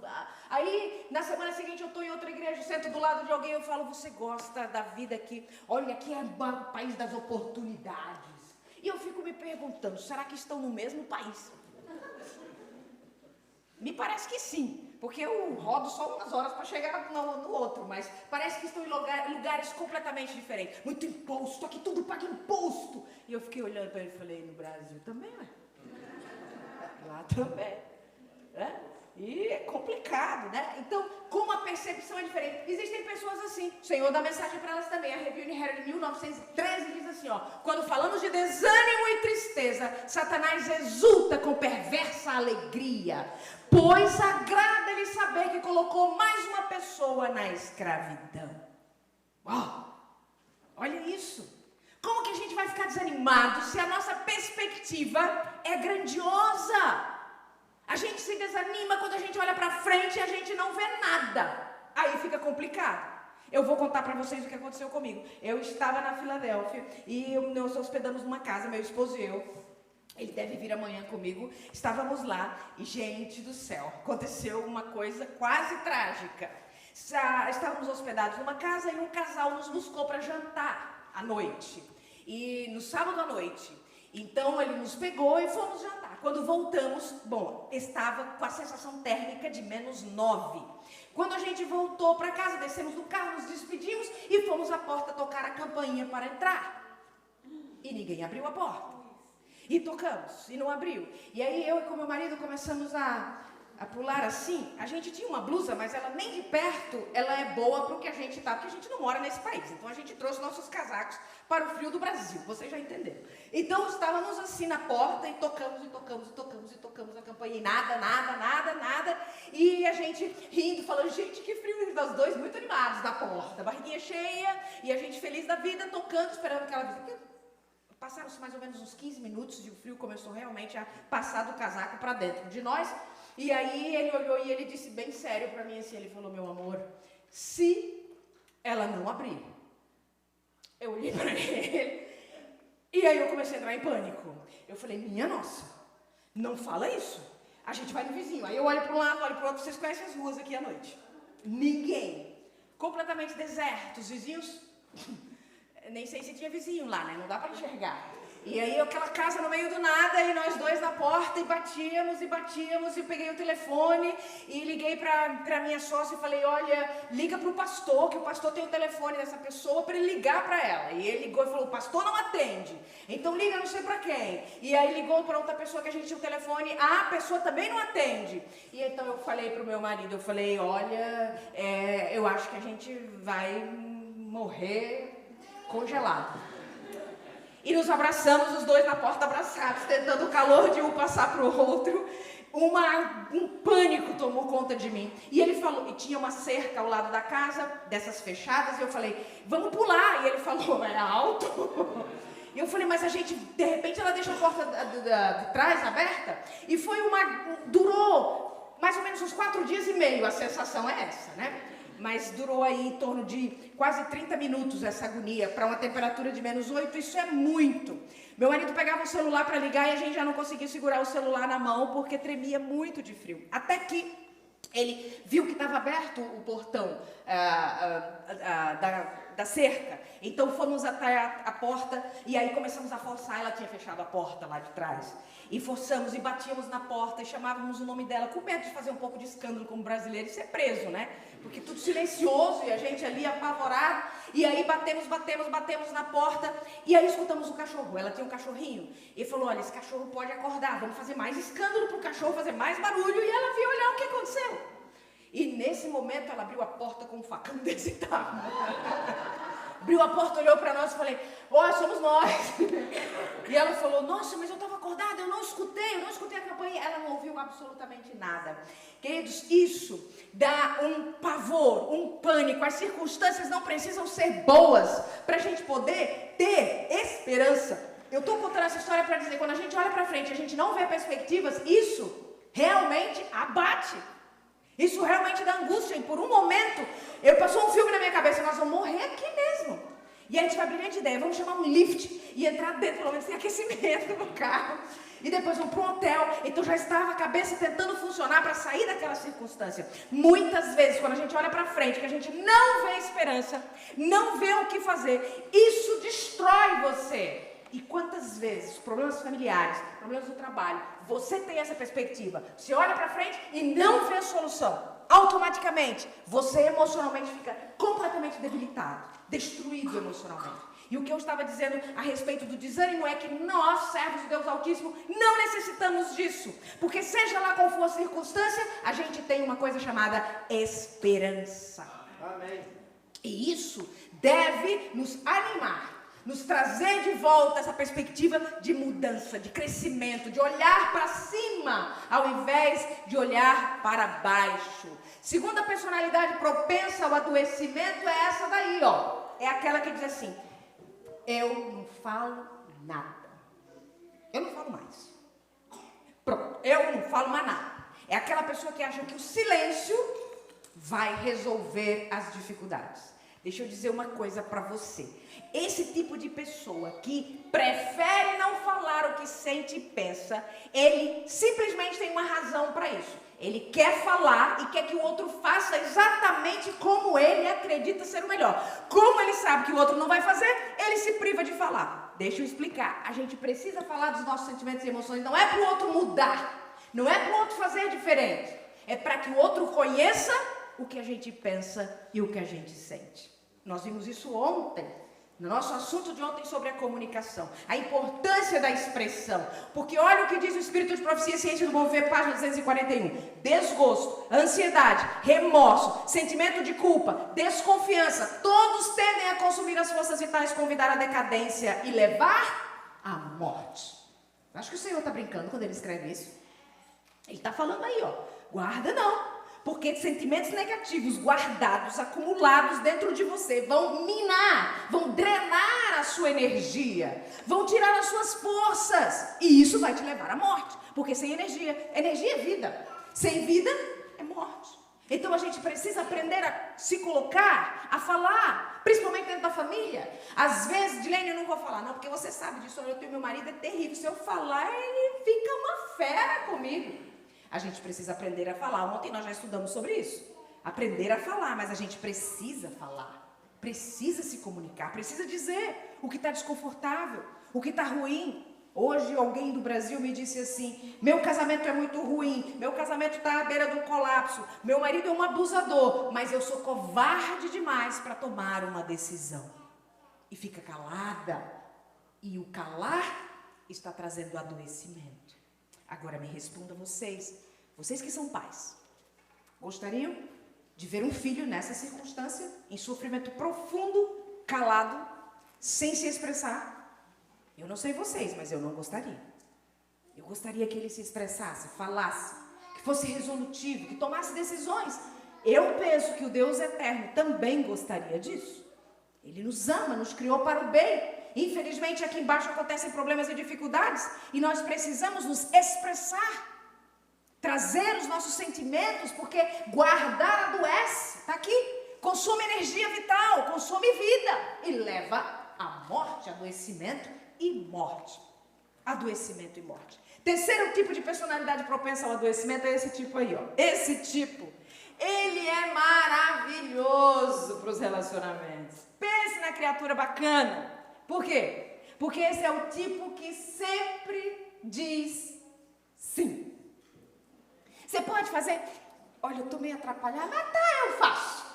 Aí, na semana seguinte, eu estou em outra igreja, sento do lado de alguém e eu falo, você gosta da vida aqui? Olha, aqui é o país das oportunidades. E eu fico me perguntando, será que estão no mesmo país? Me parece que sim, porque eu rodo só umas horas para chegar no outro, mas parece que estão em lugares completamente diferentes. Muito imposto, aqui tudo paga imposto. E eu fiquei olhando para ele e falei, no Brasil também, ué. Lá também. E é complicado, né? Então, como a percepção é diferente. Existem pessoas assim. O Senhor dá mensagem para elas também. A Review Herald de 1913 diz assim, quando falamos de desânimo e tristeza, Satanás exulta com perversa alegria, pois agrada-lhe saber que colocou mais uma pessoa na escravidão. Olha isso. Como que a gente vai ficar desanimado se a nossa perspectiva é grandiosa? A gente se desanima quando a gente olha para frente e a gente não vê nada. Aí fica complicado. Eu vou contar para vocês o que aconteceu comigo. Eu estava na Filadélfia e nós hospedamos numa casa, meu esposo e eu. Ele deve vir amanhã comigo. Estávamos lá e, gente do céu, aconteceu uma coisa quase trágica. Estávamos hospedados numa casa e um casal nos buscou para jantar à noite. E no sábado à noite. Então ele nos pegou e fomos jantar. Quando voltamos, bom, estava com a sensação térmica de -9. Quando a gente voltou para casa, descemos do carro, nos despedimos e fomos à porta tocar a campainha para entrar. E ninguém abriu a porta. E tocamos, e não abriu. E aí eu e com meu marido começamos a pular assim. A gente tinha uma blusa, mas ela nem de perto, ela é boa para o que a gente tá, porque a gente não mora nesse país. Então a gente trouxe nossos casacos para o frio do Brasil, vocês já entenderam. Então estávamos assim na porta e tocamos, e tocamos, e tocamos, e tocamos a campainha, e nada. E a gente rindo, falando, gente, que frio, e nós dois muito animados na porta, barriguinha cheia, e a gente feliz da vida, tocando, esperando que ela visite. Passaram-se mais ou menos uns 15 minutos e o frio começou realmente a passar do casaco para dentro de nós. E aí ele olhou e ele disse bem sério para mim assim, ele falou, meu amor, se ela não abrir. Eu olhei para ele e aí eu comecei a entrar em pânico. Eu falei, minha nossa, não fala isso. A gente vai no vizinho. Aí eu olho para um lado, olho para o outro, vocês conhecem as ruas aqui à noite. Ninguém. Completamente deserto. Os vizinhos, nem sei se tinha vizinho lá, né? Não dá para enxergar. E aí aquela casa no meio do nada, e nós dois na porta, e batíamos, e eu peguei o telefone, e liguei pra minha sócia e falei, olha, liga pro pastor, que o pastor tem o telefone dessa pessoa para ele ligar para ela. E ele ligou e falou, o pastor não atende, então liga não sei para quem. E aí ligou para outra pessoa que a gente tinha o telefone, a pessoa também não atende. E então eu falei pro meu marido, eu falei, olha, eu acho que a gente vai morrer congelado. E nos abraçamos, os dois na porta abraçados, tentando o calor de um passar para o outro. Um pânico tomou conta de mim. E ele falou, e tinha uma cerca ao lado da casa, dessas fechadas, e eu falei, vamos pular. E ele falou, é alto? E eu falei, mas a gente, de repente, ela deixa a porta de trás aberta. E foi durou mais ou menos uns 4 dias e meio, a sensação é essa, né? Mas durou aí em torno de quase 30 minutos essa agonia, para uma temperatura de -8, isso é muito. Meu marido pegava o celular para ligar e a gente já não conseguia segurar o celular na mão, porque tremia muito de frio. Até que ele viu que estava aberto o portão da cerca, então fomos até a porta, e aí começamos a forçar, ela tinha fechado a porta lá de trás. E forçamos e batíamos na porta e chamávamos o nome dela, com medo de fazer um pouco de escândalo como brasileiro e ser preso, né? Porque tudo silencioso e a gente ali apavorado. E aí batemos na porta e aí escutamos o cachorro. Ela tinha um cachorrinho e falou, olha, esse cachorro pode acordar, vamos fazer mais escândalo para o cachorro fazer mais barulho. E ela veio olhar o que aconteceu. E nesse momento ela abriu a porta com um facão desse tamanho. Abriu a porta, olhou para nós e falei, somos nós. E ela falou, nossa, mas eu estava acordada, eu não escutei a campainha. Ela não ouviu absolutamente nada. Queridos, isso dá um pavor, um pânico. As circunstâncias não precisam ser boas para a gente poder ter esperança. Eu estou contando essa história para dizer, quando a gente olha para frente, a gente não vê perspectivas, isso realmente abate. Isso realmente dá angústia, e por um momento, passou um filme na minha cabeça, nós vamos morrer aqui mesmo. E aí a gente vai brilhante ideia, vamos chamar um lift e entrar dentro, pelo menos tem aquecimento no carro. E depois vamos para um hotel. Então já estava a cabeça tentando funcionar para sair daquela circunstância. Muitas vezes, quando a gente olha para frente, que a gente não vê esperança, não vê o que fazer, isso destrói você. E quantas vezes, problemas familiares, problemas do trabalho, você tem essa perspectiva, você olha para frente e não vê a solução. Automaticamente, você emocionalmente fica completamente debilitado, destruído emocionalmente. E o que eu estava dizendo a respeito do desânimo é que nós, servos de Deus Altíssimo, não necessitamos disso. Porque seja lá qual for a circunstância, a gente tem uma coisa chamada esperança. Amém. E isso deve nos animar. Nos trazer de volta essa perspectiva de mudança, de crescimento, de olhar para cima, ao invés de olhar para baixo. Segunda personalidade propensa ao adoecimento é essa daí, ó. É aquela que diz assim, eu não falo nada. Eu não falo mais. Pronto, eu não falo mais nada. É aquela pessoa que acha que o silêncio vai resolver as dificuldades. Deixa eu dizer uma coisa para você. Esse tipo de pessoa que prefere não falar o que sente e pensa, ele simplesmente tem uma razão para isso. Ele quer falar e quer que o outro faça exatamente como ele acredita ser o melhor. Como ele sabe que o outro não vai fazer, ele se priva de falar. deixa eu explicar. A gente precisa falar dos nossos sentimentos e emoções. Não é para o outro mudar. Não é para o outro fazer diferente. É para que o outro conheça o que a gente pensa e o que a gente sente. Nós vimos isso ontem, no nosso assunto de ontem sobre a comunicação. A importância da expressão. Porque olha o que diz o Espírito de Profecia e Ciência do Bom Viver, página 241. Desgosto, ansiedade, remorso, sentimento de culpa, desconfiança, todos tendem a consumir as forças vitais, convidar à decadência e levar à morte. Acho que o Senhor está brincando quando ele escreve isso. Ele está falando aí, ó, guarda não. Porque sentimentos negativos guardados, acumulados dentro de você, vão minar, vão drenar a sua energia, vão tirar as suas forças. E isso vai te levar à morte. Porque sem energia é vida. Sem vida é morte. Então a gente precisa aprender a se colocar, a falar, principalmente dentro da família. Às vezes, Dilene, eu não vou falar, não, porque você sabe disso, eu tenho meu marido, é terrível. Se eu falar, ele fica uma fera comigo. A gente precisa aprender a falar. Ontem nós já estudamos sobre isso. Aprender a falar, mas a gente precisa falar. Precisa se comunicar, precisa dizer o que está desconfortável, o que está ruim. Hoje alguém do Brasil me disse assim, meu casamento é muito ruim, meu casamento está à beira de um colapso, meu marido é um abusador, mas eu sou covarde demais para tomar uma decisão. E fica calada. E o calar está trazendo adoecimento. Agora me respondam vocês que são pais, gostariam de ver um filho nessa circunstância, em sofrimento profundo, calado, sem se expressar? Eu não sei vocês, mas eu não gostaria. Eu gostaria que ele se expressasse, falasse, que fosse resolutivo, que tomasse decisões. Eu penso que o Deus eterno também gostaria disso. Ele nos ama, nos criou para o bem. Infelizmente, aqui embaixo acontecem problemas e dificuldades e nós precisamos nos expressar, trazer os nossos sentimentos, porque guardar adoece, está aqui, consome energia vital, consome vida e leva à morte, adoecimento e morte. Adoecimento e morte. Terceiro tipo de personalidade propensa ao adoecimento é esse tipo aí, ó. Esse tipo, ele é maravilhoso para os relacionamentos. Pense na criatura bacana. Por quê? Porque esse é o tipo que sempre diz sim. Você pode fazer, olha, eu estou meio atrapalhada, mas tá, eu faço.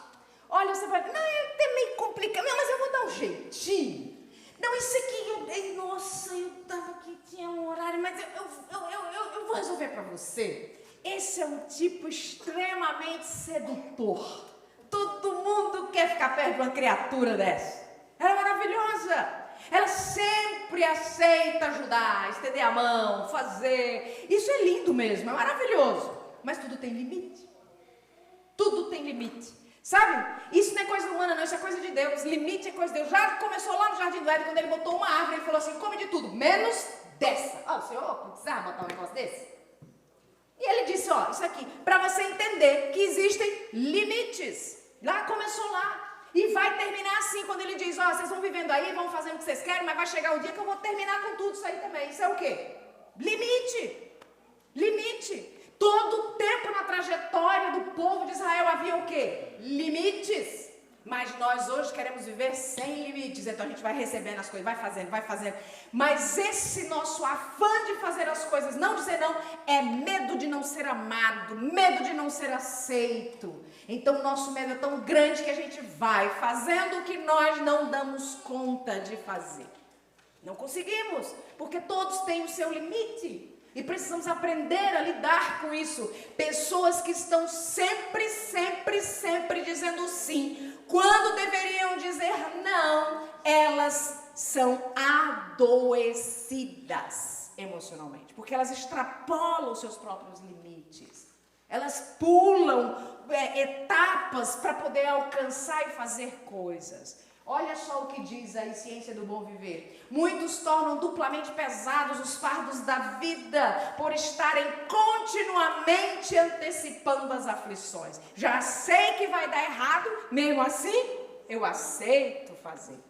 Olha, você vai, não, é meio complicado, não, mas eu vou dar um jeitinho. Não, isso aqui, nossa, eu estava aqui, tinha um horário, mas eu vou resolver para você. Esse é um tipo extremamente sedutor. Todo mundo quer ficar perto de uma criatura dessa. Ela é maravilhosa. Ela sempre aceita ajudar, estender a mão, fazer. Isso é lindo mesmo, é maravilhoso. Mas tudo tem limite. Tudo tem limite. Sabe? Isso não é coisa humana, não. Isso é coisa de Deus. Limite é coisa de Deus. Já começou lá no Jardim do Éden, quando ele botou uma árvore, ele falou assim, come de tudo, menos dessa. Ó, o senhor precisava botar um negócio desse? E ele disse, ó, isso aqui, para você entender que existem limites. Lá começou lá. E vai terminar assim, quando ele diz, ó, vocês vão vivendo aí, vão fazendo o que vocês querem, mas vai chegar o dia que eu vou terminar com tudo isso aí também. Isso é o quê? Limite. Limite. Todo tempo na trajetória do povo de Israel havia o quê? Limites. Mas nós hoje queremos viver sem limites. Então a gente vai recebendo as coisas, vai fazendo. Mas esse nosso afã de fazer as coisas, não dizer não, é medo de não ser amado, medo de não ser aceito. Então o nosso medo é tão grande que a gente vai fazendo o que nós não damos conta de fazer. Não conseguimos, porque todos têm o seu limite. E precisamos aprender a lidar com isso. Pessoas que estão sempre dizendo sim, quando deveriam dizer não, elas são adoecidas emocionalmente, porque elas extrapolam os seus próprios limites. Elas pulam etapas para poder alcançar e fazer coisas. Olha só o que diz aí Ciência do Bom Viver. Muitos tornam duplamente pesados os fardos da vida por estarem continuamente antecipando as aflições. Já sei que vai dar errado, mesmo assim eu aceito fazer.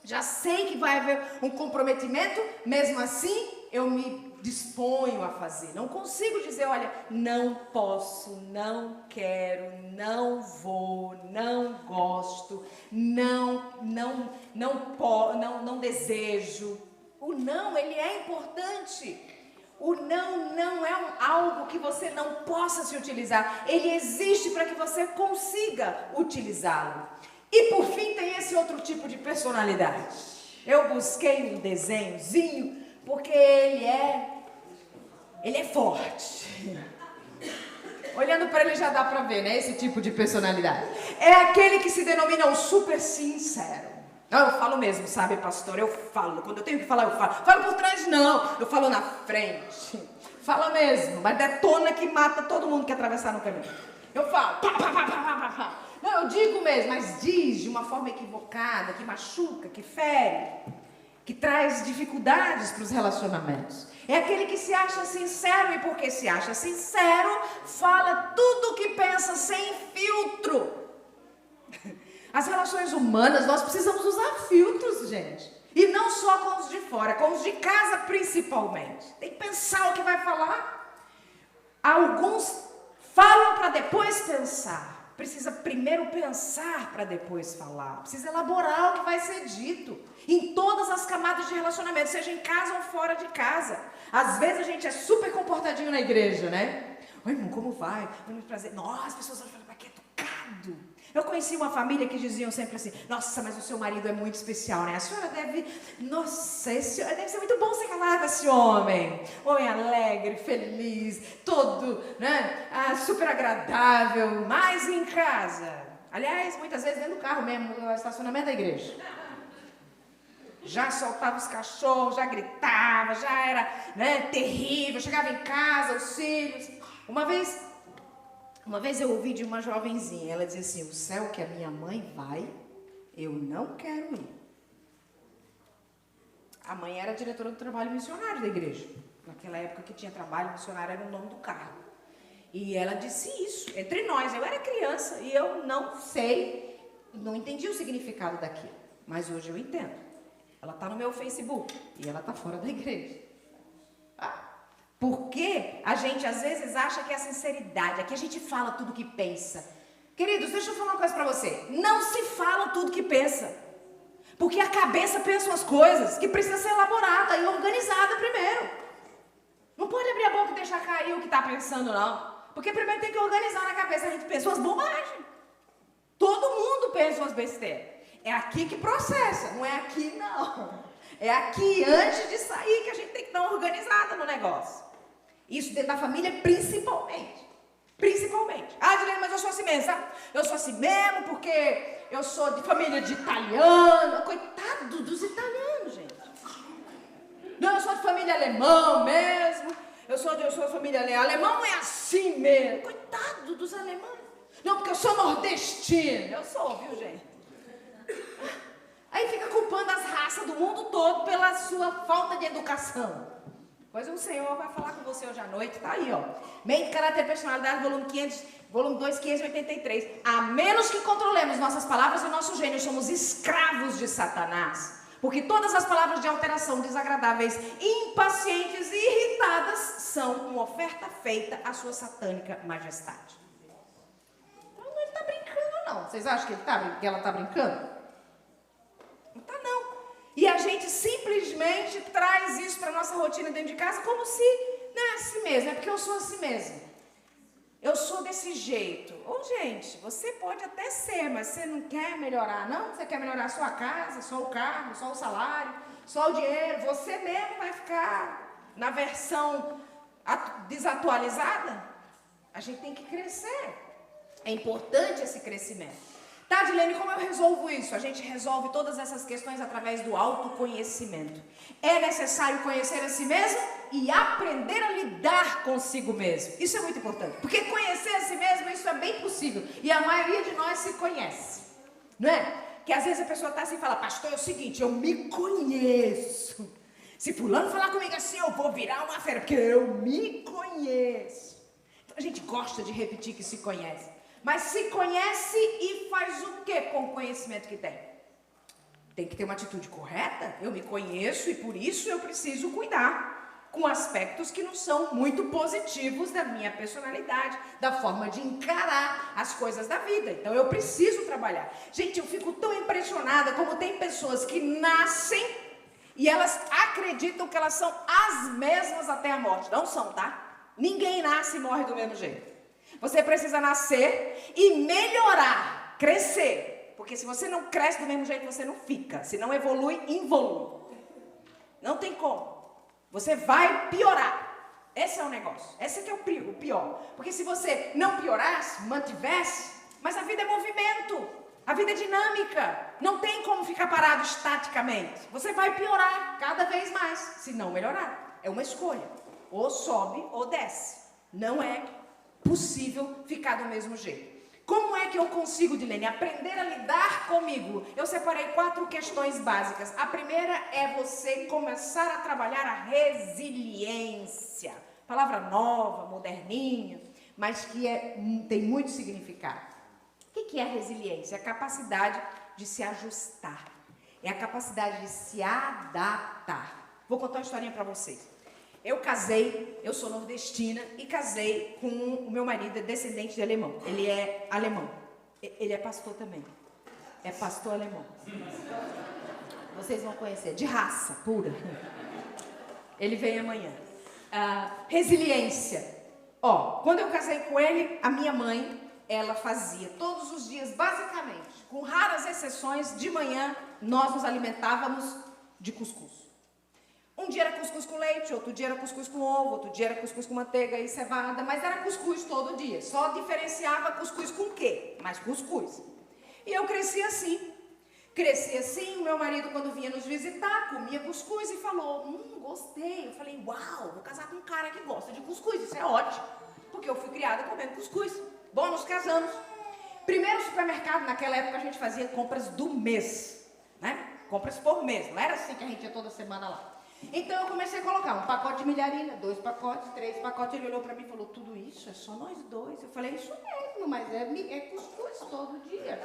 Já sei que vai haver um comprometimento, mesmo assim eu me disponho a fazer. Não consigo dizer, olha, não posso, não quero, não vou, não gosto, não desejo. O não, ele é importante. O não é algo que você não possa se utilizar. Ele existe para que você consiga utilizá-lo. E por fim tem esse outro tipo de personalidade. Eu busquei um desenhozinho porque ele é forte. Olhando para ele já dá para ver, né? Esse tipo de personalidade. É aquele que se denomina um super sincero. Eu falo mesmo, sabe, pastor? Eu falo. Quando eu tenho que falar, eu falo. Falo por trás, não. Eu falo na frente. Fala mesmo. Mas detona que mata todo mundo que atravessar no caminho. Eu falo. Pá, pá, pá, pá, pá, pá. Não, eu digo mesmo, mas diz de uma forma equivocada, que machuca, que fere, que traz dificuldades para os relacionamentos. É aquele que se acha sincero e porque se acha sincero, fala tudo o que pensa sem filtro. As relações humanas, nós precisamos usar filtros, gente. E não só com os de fora, com os de casa principalmente. Tem que pensar o que vai falar. Alguns falam para depois pensar. Precisa primeiro pensar para depois falar. Precisa elaborar o que vai ser dito. Em todas as camadas de relacionamento, seja em casa ou fora de casa. Às vezes a gente é super comportadinho na igreja, né? Oi, irmão, como vai? Muito prazer. Nossa, as pessoas falam, mas que educado. Eu conheci uma família que diziam sempre assim, nossa, mas o seu marido é muito especial, né? A senhora deve, nossa, deve ser muito bom se casar com esse homem. Homem alegre, feliz, todo, né? Super agradável, mas em casa. Aliás, muitas vezes dentro do carro mesmo, no estacionamento da igreja. Já soltava os cachorros, já gritava, já era, né, terrível. Chegava em casa, os filhos. Uma vez eu ouvi de uma jovenzinha, ela dizia assim, o céu que a minha mãe vai, eu não quero ir. A mãe era diretora do trabalho missionário da igreja. Naquela época que tinha trabalho missionário era o nome do cargo. E ela disse isso, entre nós. Eu era criança e eu não sei, não entendi o significado daquilo. Mas hoje eu entendo. Ela está no meu Facebook e ela está fora da igreja. Porque a gente às vezes acha que é a sinceridade, aqui a gente fala tudo que pensa. Queridos, deixa eu falar uma coisa para você. Não se fala tudo que pensa. Porque a cabeça pensa umas coisas que precisa ser elaborada e organizada primeiro. Não pode abrir a boca e deixar cair o que está pensando, não. Porque primeiro tem que organizar na cabeça. A gente pensa umas bobagens. Todo mundo pensa umas besteiras. É aqui que processa, não é aqui não. É aqui, antes de sair, que a gente tem que dar uma organizada no negócio. Isso dentro da família, principalmente. Principalmente. Dilene, mas eu sou assim mesmo, sabe? Eu sou assim mesmo porque eu sou de família de italiano. Coitado dos italianos, gente. Não, eu sou de família alemão mesmo. Eu sou de família alemã. Alemão é assim mesmo. Coitado dos alemães. Não, porque eu sou nordestina. Eu sou, viu, gente? Aí fica culpando as raças do mundo todo pela sua falta de educação. Pois o Senhor vai falar com você hoje à noite, tá aí, ó. Mente, Caráter e Personalidade, volume 2, 583. A menos que controlemos nossas palavras e nosso gênio, somos escravos de Satanás. Porque todas as palavras de alteração, desagradáveis, impacientes e irritadas são uma oferta feita à sua satânica majestade. Então não, ele tá brincando, não. Vocês acham que ela tá brincando? Não tá, não. E a gente simplesmente traz isso para nossa rotina dentro de casa como se não é assim mesmo, é porque eu sou assim mesmo. Eu sou desse jeito. Gente, você pode até ser, mas você não quer melhorar, não? Você quer melhorar a sua casa, só o carro, só o salário, só o dinheiro. Você mesmo vai ficar na versão desatualizada? A gente tem que crescer. É importante esse crescimento. Tá, Dilene, como eu resolvo isso? A gente resolve todas essas questões através do autoconhecimento. É necessário conhecer a si mesmo e aprender a lidar consigo mesmo. Isso é muito importante. Porque conhecer a si mesmo, isso é bem possível. E a maioria de nós se conhece. Não é? Que às vezes a pessoa está assim e fala, pastor, é o seguinte, eu me conheço. Se fulano falar comigo assim, eu vou virar uma fera, porque eu me conheço. Então a gente gosta de repetir que se conhece. Mas se conhece e faz o que com o conhecimento que tem? Tem que ter uma atitude correta. Eu me conheço e por isso eu preciso cuidar. com aspectos que não são muito positivos da minha personalidade, da forma de encarar as coisas da vida. Então eu preciso trabalhar. Gente, eu fico tão impressionada como tem pessoas que nascem e elas acreditam que elas são as mesmas até a morte. Não são, tá? Ninguém nasce e morre do mesmo jeito. Você precisa nascer e melhorar, crescer. Porque se você não cresce do mesmo jeito, você não fica. Se não evolui, involui. Não tem como. Você vai piorar. Esse é o negócio. Esse aqui é o pior. Porque se você não piorasse, mantivesse, mas a vida é movimento. A vida é dinâmica. Não tem como ficar parado estaticamente. Você vai piorar cada vez mais, se não melhorar. É uma escolha. Ou sobe ou desce. Não é possível ficar do mesmo jeito. Como é que eu consigo, Dilene, aprender a lidar comigo? Eu separei 4 questões básicas. A primeira é você começar a trabalhar a resiliência. Palavra nova, moderninha, mas que tem muito significado. O que é a resiliência? É a capacidade de se ajustar. É a capacidade de se adaptar. Vou contar uma historinha para vocês. Eu casei, eu sou nordestina e casei com o meu marido, é descendente de alemão. Ele é alemão. Ele é pastor também. É pastor alemão. Vocês vão conhecer, de raça pura. Ele vem amanhã. Resiliência. Quando eu casei com ele, a minha mãe, ela fazia todos os dias, basicamente, com raras exceções, de manhã, nós nos alimentávamos de cuscuz. Um dia era cuscuz com leite, outro dia era cuscuz com ovo, outro dia era cuscuz com manteiga e cevada, mas era cuscuz todo dia. Só diferenciava cuscuz com quê? Mas cuscuz. E eu cresci assim. Cresci assim, o meu marido quando vinha nos visitar, comia cuscuz e falou, gostei. Eu falei, uau, vou casar com um cara que gosta de cuscuz, isso é ótimo. Porque eu fui criada comendo cuscuz. Bom, nos casamos. Primeiro supermercado, naquela época a gente fazia compras do mês, né? Compras por mês, não era assim que a gente ia toda semana lá. Então eu comecei a colocar um pacote de milharina, 2 pacotes, 3 pacotes. Ele olhou pra mim e falou, tudo isso? É só nós dois? Eu falei, isso mesmo, mas é cuscuz todo dia.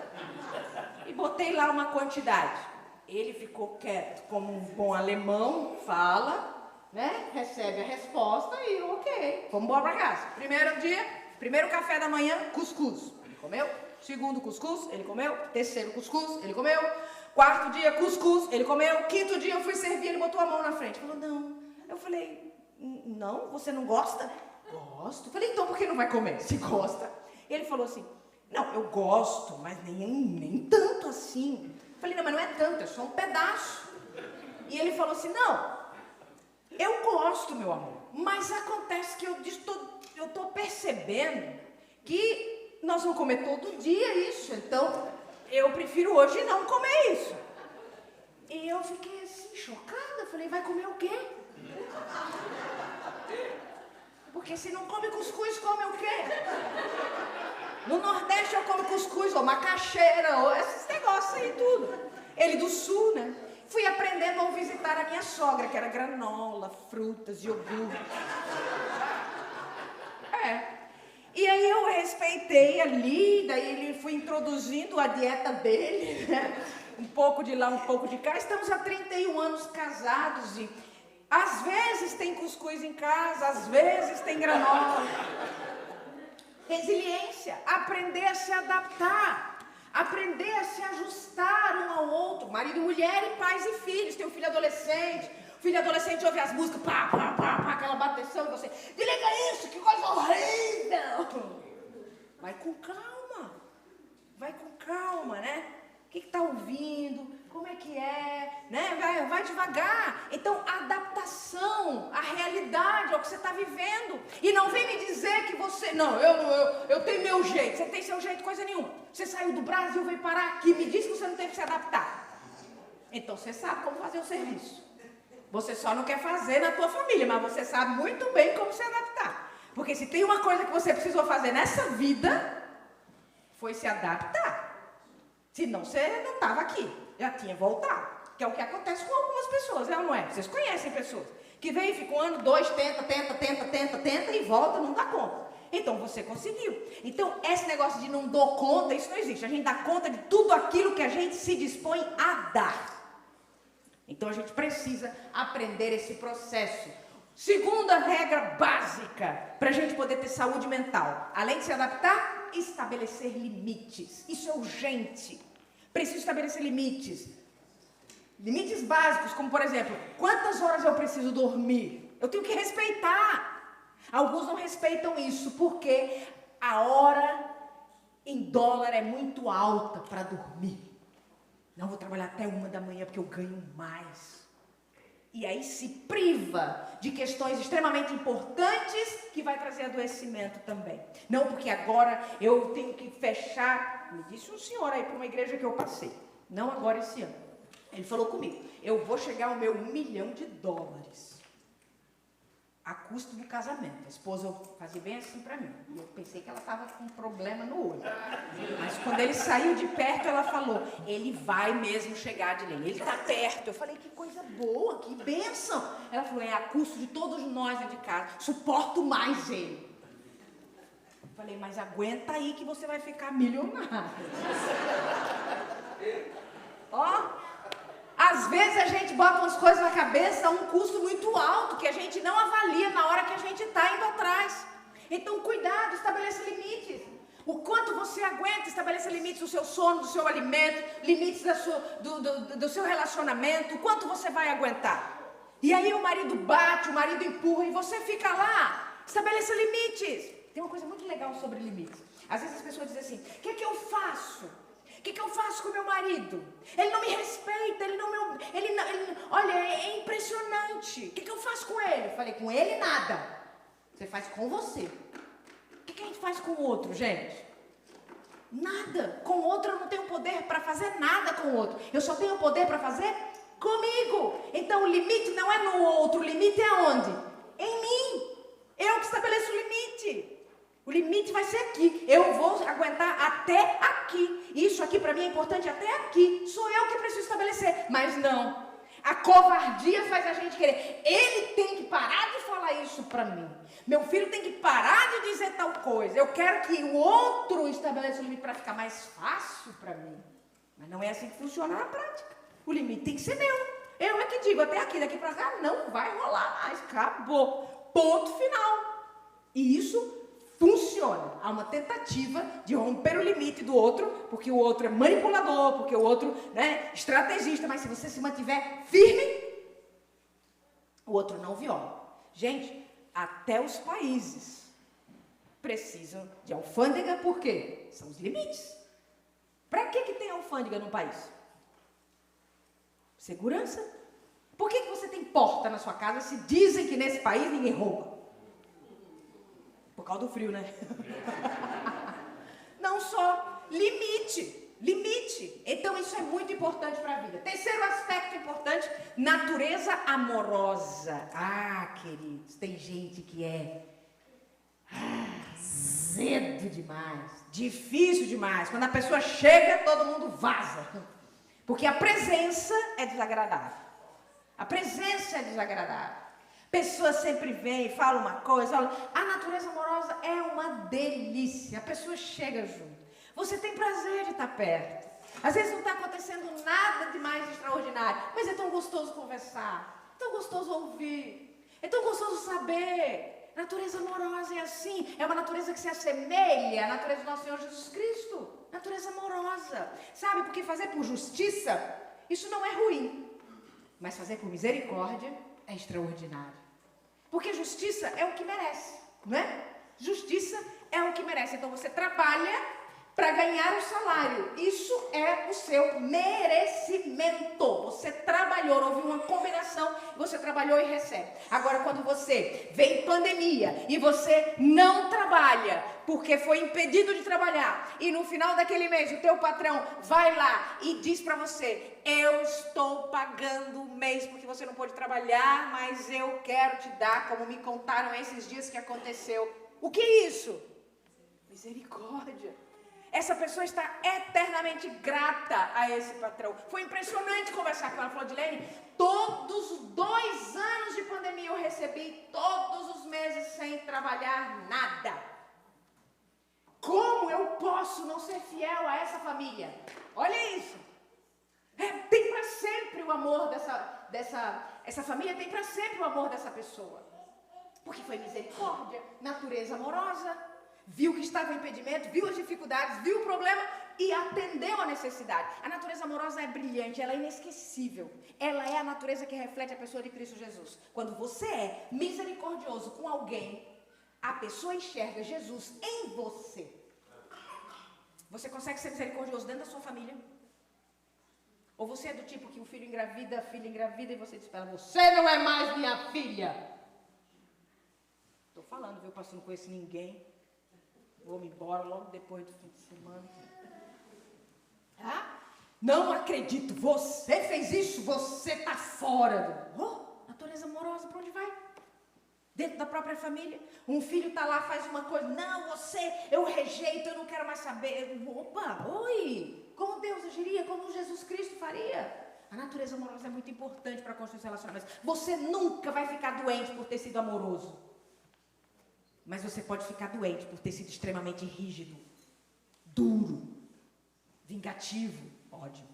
E botei lá uma quantidade. Ele ficou quieto, como um bom alemão, fala, né? Recebe a resposta e ok, vamos embora pra casa. Primeiro dia, primeiro café da manhã, cuscuz. Ele comeu. Segundo cuscuz, ele comeu. Terceiro cuscuz, ele comeu. Quarto dia, cuscuz, ele comeu. Quinto dia, eu fui servir, ele botou a mão na frente. Falou, não. Eu falei, não, você não gosta? Gosto. Eu falei, então por que não vai comer, se gosta? Ele falou assim, não, eu gosto, mas nem tanto assim. Eu falei, não, mas não é tanto, é só um pedaço. E ele falou assim, não, eu gosto, meu amor, mas acontece que eu tô percebendo que nós vamos comer todo dia isso, então eu prefiro hoje não comer isso. E eu fiquei assim, chocada. Falei, vai comer o quê? Porque se não come cuscuz, come o quê? No Nordeste eu como cuscuz, ou macaxeira, ou esses negócios aí tudo. Ele do Sul, né? Fui aprendendo a visitar a minha sogra, que era granola, frutas, iogurte. E aí eu respeitei ali, daí ele foi introduzindo a dieta dele, né? Um pouco de lá, um pouco de cá. Estamos há 31 anos casados e às vezes tem cuscuz em casa, às vezes tem granola. Resiliência, aprender a se adaptar, aprender a se ajustar um ao outro. Marido e mulher e pais e filhos. Tem um filho adolescente. O filho adolescente ouve as músicas, pá, pá, pá, pá, aquela bateção e você, desliga isso, que coisa horrível. Vai com calma, né? O que tá ouvindo? Como é que é? Né? Vai devagar. Então, adaptação à realidade, ao que você está vivendo. E não vem me dizer que você... Não, eu tenho meu jeito. Você tem seu jeito, coisa nenhuma. Você saiu do Brasil, veio parar aqui, me diz que você não teve que se adaptar. Então, você sabe como fazer o serviço. Você só não quer fazer na tua família, mas você sabe muito bem como se adaptar. Porque se tem uma coisa que você precisou fazer nessa vida, foi se adaptar. Senão você não estava aqui, já tinha voltado. Que é o que acontece com algumas pessoas, é ou não é? Vocês conhecem pessoas que vem, fica um ano, 2, tenta e volta, não dá conta. Então você conseguiu. Então esse negócio de não dou conta, isso não existe. A gente dá conta de tudo aquilo que a gente se dispõe a dar. Então a gente precisa aprender esse processo. Segunda regra básica para a gente poder ter saúde mental. Além de se adaptar, estabelecer limites. Isso é urgente. Preciso estabelecer limites. Limites básicos, como por exemplo, quantas horas eu preciso dormir? Eu tenho que respeitar. Alguns não respeitam isso, porque a hora em dólar é muito alta para dormir. Não vou trabalhar até 1 da manhã porque eu ganho mais. E aí se priva de questões extremamente importantes que vai trazer adoecimento também. Não porque agora eu tenho que fechar. Me disse um senhor aí para uma igreja que eu passei. Não agora esse ano. Ele falou comigo, eu vou chegar ao meu $1 milhão a custo do casamento. A esposa fazia bem assim para mim. E eu pensei que ela estava com um problema no olho. Mas quando ele saiu de perto, ela falou, ele vai mesmo chegar, Dilene. Ele está perto. Eu falei, que coisa boa, que bênção. Ela falou, é a custo de todos nós dentro de casa. Suporto mais ele. Eu falei, mas aguenta aí que você vai ficar milionário. Ó. Às vezes a gente bota umas coisas na cabeça a um custo muito alto, que a gente não avalia na hora que a gente está indo atrás. Então, cuidado, estabeleça limites. O quanto você aguenta, estabeleça limites do seu sono, do seu alimento, limites do seu relacionamento, o quanto você vai aguentar. E aí o marido bate, o marido empurra e você fica lá. Estabeleça limites. Tem uma coisa muito legal sobre limites. Às vezes as pessoas dizem assim, o que é que eu faço? O que eu faço com o meu marido? Ele não me respeita, olha, é impressionante. O que eu faço com ele? Eu falei, com ele nada. Você faz com você. O que a gente faz com o outro, gente? Nada. Com o outro eu não tenho poder para fazer nada com o outro. Eu só tenho poder para fazer comigo. Então o limite não é no outro, o limite é onde? Em mim. Eu que estabeleço o limite. O limite vai ser aqui. Eu vou aguentar até aqui. Isso aqui para mim é importante até aqui. Sou eu que preciso estabelecer. Mas não. A covardia faz a gente querer. Ele tem que parar de falar isso para mim. Meu filho tem que parar de dizer tal coisa. Eu quero que o outro estabeleça o limite para ficar mais fácil para mim. Mas não é assim que funciona na prática. O limite tem que ser meu. Eu é que digo até aqui, daqui para cá não vai rolar mais. Acabou. Ponto final. E isso funciona. Há uma tentativa de romper o limite do outro, porque o outro é manipulador, porque o outro é estrategista, mas se você se mantiver firme, o outro não viola. Gente, até os países precisam de alfândega, por quê? São os limites. Para que tem alfândega no país? Segurança. Por que você tem porta na sua casa se dizem que nesse país ninguém rouba? Por causa do frio, né? Não só. Limite. Limite. Então isso é muito importante para a vida. Terceiro aspecto importante, natureza amorosa. Ah, queridos, tem gente que é azedo demais, difícil demais. Quando a pessoa chega, todo mundo vaza. Porque a presença é desagradável. A presença é desagradável. Pessoa sempre vem e fala uma coisa. A natureza amorosa é uma delícia. A pessoa chega junto. Você tem prazer de estar perto. Às vezes não está acontecendo nada de mais extraordinário, mas é tão gostoso conversar, é tão gostoso ouvir, é tão gostoso saber. A natureza amorosa é assim. É uma natureza que se assemelha à natureza do nosso Senhor Jesus Cristo. Natureza amorosa. Sabe, porque fazer por justiça, isso não é ruim. Mas fazer por misericórdia é extraordinário. Porque justiça é o que merece, não é? Justiça é o que merece. Então você trabalha para ganhar o salário. Isso é o seu merecimento. Você trabalhou, houve uma combinação, você trabalhou e recebe. Agora, quando você vem pandemia e você não trabalha porque foi impedido de trabalhar, e no final daquele mês o teu patrão vai lá e diz para você: eu estou pagando o mês porque você não pôde trabalhar, mas eu quero te dar, como me contaram esses dias que aconteceu. O que é isso? Misericórdia. Essa pessoa está eternamente grata a esse patrão. Foi impressionante conversar com ela. Ela falou: Dilene, todos os 2 anos de pandemia eu recebi todos os meses sem trabalhar nada. Como eu posso não ser fiel a essa família? Olha isso. Tem para sempre o amor essa família tem para sempre o amor dessa pessoa. Porque foi misericórdia, natureza amorosa, viu que estava o impedimento, viu as dificuldades, viu o problema e atendeu a necessidade. A natureza amorosa é brilhante, ela é inesquecível. Ela é a natureza que reflete a pessoa de Cristo Jesus. Quando você é misericordioso com alguém, a pessoa enxerga Jesus em você. Você consegue ser misericordioso dentro da sua família? Ou você é do tipo que o filho engravida, a filha engravida e você diz para ela, você não é mais minha filha. Estou falando, viu, pastor, não conheço ninguém. Vou-me embora logo depois do fim de semana. Ah? Não acredito, você fez isso, você está fora. Natureza amorosa, para onde vai? Dentro da própria família. Um filho está lá, faz uma coisa, não, eu rejeito, eu não quero mais saber. Opa, oi! Como Deus agiria, como Jesus Cristo faria. A natureza amorosa é muito importante para construir os relacionamentos. Você nunca vai ficar doente por ter sido amoroso. Mas você pode ficar doente por ter sido extremamente rígido, duro, vingativo, ódio.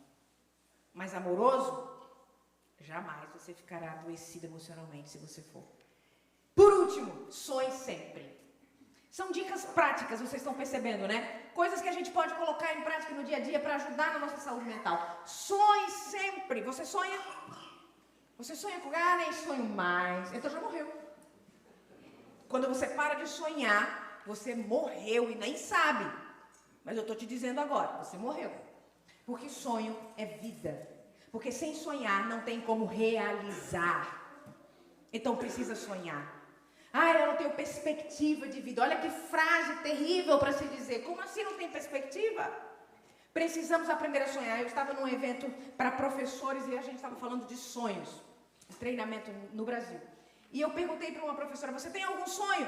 Mas amoroso, jamais você ficará adoecido emocionalmente se você for. Por último, sonhe sempre. São dicas práticas, vocês estão percebendo, né? Coisas que a gente pode colocar em prática no dia a dia para ajudar na nossa saúde mental. Sonhe sempre. Você sonha? Você sonha com nem sonho mais. Então já morreu. Quando você para de sonhar, você morreu e nem sabe. Mas eu estou te dizendo agora, você morreu. Porque sonho é vida. Porque sem sonhar não tem como realizar. Então precisa sonhar. Eu não tenho perspectiva de vida. Olha que frase terrível para se dizer. Como assim não tem perspectiva? Precisamos aprender a sonhar. Eu estava num evento para professores e a gente estava falando de sonhos. Treinamento no Brasil. E eu perguntei para uma professora, você tem algum sonho?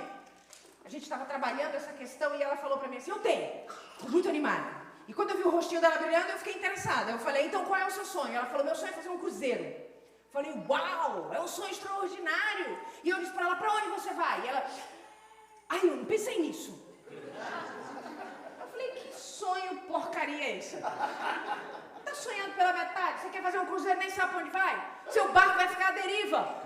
A gente estava trabalhando essa questão e ela falou para mim assim, eu tenho. Muito animada. E quando eu vi o rostinho dela brilhando, eu fiquei interessada. Eu falei, então qual é o seu sonho? Ela falou, meu sonho é fazer um cruzeiro. Falei, uau, é um sonho extraordinário. E eu disse para ela, para onde você vai? E ela, eu não pensei nisso. Eu falei, que sonho porcaria é esse? Tá sonhando pela metade? Você quer fazer um cruzeiro e nem sabe para onde vai? Seu barco vai ficar à deriva.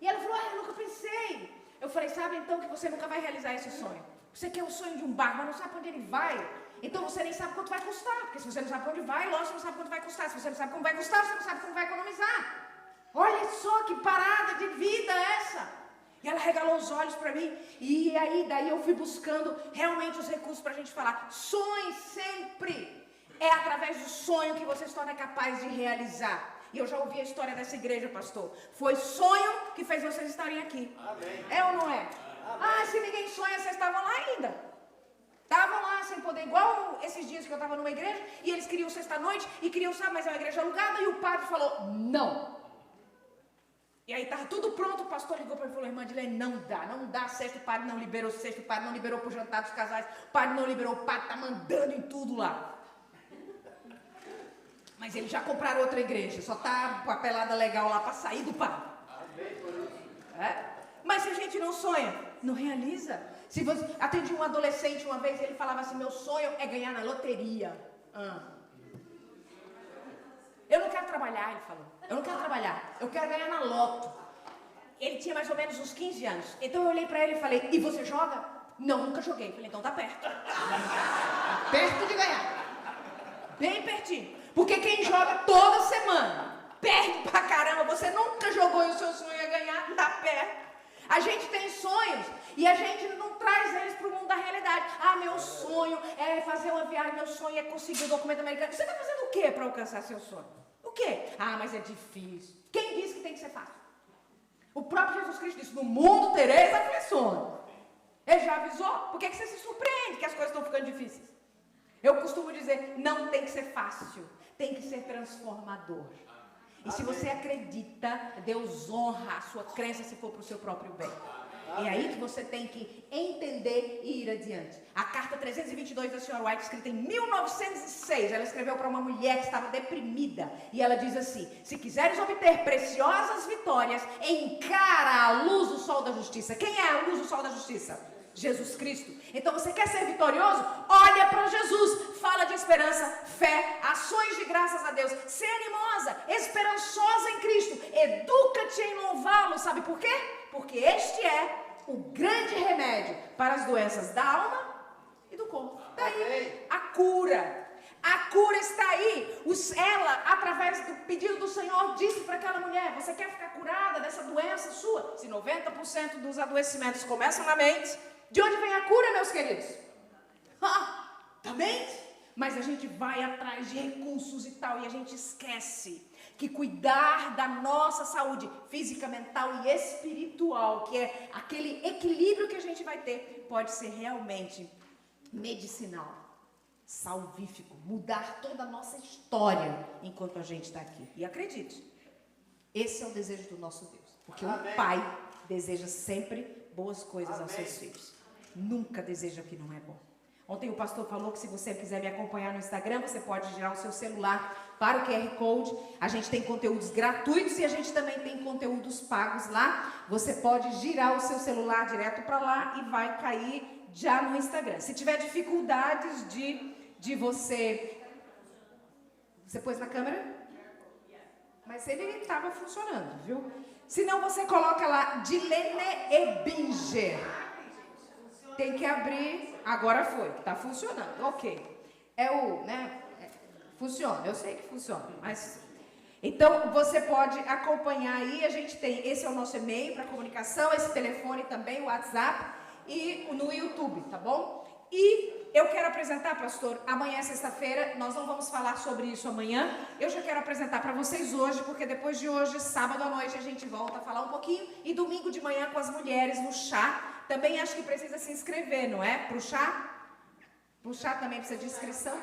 E ela falou, eu nunca pensei. Eu falei, sabe então que você nunca vai realizar esse sonho? Você quer o sonho de um barco, mas não sabe para onde ele vai. Então você nem sabe quanto vai custar. Porque se você não sabe para onde vai, lógico, você não sabe quanto vai custar. Se você não sabe como vai custar, você não sabe como vai economizar. Olha só que parada de vida essa. E ela regalou os olhos para mim. E aí, daí eu fui buscando realmente os recursos para a gente falar. Sonhe sempre. É através do sonho que você se torna capaz de realizar. E eu já ouvi a história dessa igreja, pastor. Foi sonho que fez vocês estarem aqui. Amém. É ou não é? Amém. Se ninguém sonha, vocês estavam lá ainda. Estavam lá sem poder, igual esses dias que eu estava numa igreja, e eles queriam sexta-noite, e queriam, mas é uma igreja alugada, e o padre falou, não. E aí estava tudo pronto, o pastor ligou para mim e falou, irmã Dilene, não dá, sexta, o padre não liberou sexta, o padre não liberou para o jantar dos casais, o padre não liberou, o padre está mandando em tudo lá. Mas eles já compraram outra igreja, só está papelada legal lá para sair do padre. Mas se a gente não sonha, não realiza. Se você atendi um adolescente uma vez, ele falava assim, meu sonho é ganhar na loteria. Eu não quero trabalhar, ele falou. Eu não quero trabalhar, eu quero ganhar na loto. Ele tinha mais ou menos uns 15 anos. Então eu olhei para ele e falei, e você joga? Não, nunca joguei. Falei, então tá perto. Perto de ganhar. Bem pertinho. Porque quem joga toda semana, perde pra caramba. Você nunca jogou e o seu sonho é ganhar, tá perto. A gente tem sonhos e a gente não traz eles para o mundo da realidade. Meu sonho é fazer uma viagem, meu sonho é conseguir o documento americano. Você está fazendo o quê para alcançar seu sonho? O quê? Mas é difícil. Quem disse que tem que ser fácil? O próprio Jesus Cristo disse, no mundo tereis aflições. Ele já avisou? Por que você se surpreende que as coisas estão ficando difíceis? Eu costumo dizer, não tem que ser fácil, tem que ser transformador. E se você acredita, Deus honra a sua crença se for para o seu próprio bem. É aí que você tem que entender e ir adiante. A carta 322 da Sra. White, escrita em 1906, ela escreveu para uma mulher que estava deprimida. E ela diz assim, se quiseres obter preciosas vitórias, encara a luz do sol da justiça. Quem é a luz do sol da justiça? Jesus Cristo. Então você quer ser vitorioso? Olha para Jesus, fala de esperança, fé, ações de graças a Deus, ser animosa, esperançosa em Cristo, educa-te em louvá-lo, sabe por quê? porque este é o grande remédio para as doenças da alma e do corpo. Está aí a cura. A cura está aí. Ela, através do pedido do Senhor, disse para aquela mulher: você quer ficar curada dessa doença sua? Se 90% dos adoecimentos começam na mente, de onde vem a cura, meus queridos? Da mente. Mas a gente vai atrás de recursos e tal, e a gente esquece que cuidar da nossa saúde física, mental e espiritual, que é aquele equilíbrio que a gente vai ter, pode ser realmente medicinal, salvífico, mudar toda a nossa história enquanto a gente está aqui. E acredite, esse é o desejo do nosso Deus, porque o Pai deseja sempre boas coisas aos seus filhos, nunca deseja o que não é bom. Ontem o pastor falou que se você quiser me acompanhar no Instagram, você pode girar o seu celular para o QR Code. A gente tem conteúdos gratuitos e a gente também tem conteúdos pagos lá. Você pode girar o seu celular direto para lá e vai cair já no Instagram. Se tiver dificuldades de você... Você pôs na câmera? Mas ele estava funcionando, viu? Se não, você coloca lá Dilene Ebinger. Tem que abrir... Agora foi, tá funcionando, ok. Funciona, eu sei que funciona, mas... Então, você pode acompanhar aí, a gente tem, esse é o nosso e-mail para comunicação, esse telefone também, o WhatsApp, e no YouTube, tá bom? E eu quero apresentar, pastor, amanhã é sexta-feira, nós não vamos falar sobre isso amanhã, eu já quero apresentar para vocês hoje, porque depois de hoje, sábado à noite, a gente volta a falar um pouquinho, e domingo de manhã com as mulheres no chá. Também acho que precisa se inscrever, não é? Para o chá? Para o chá também precisa de inscrição?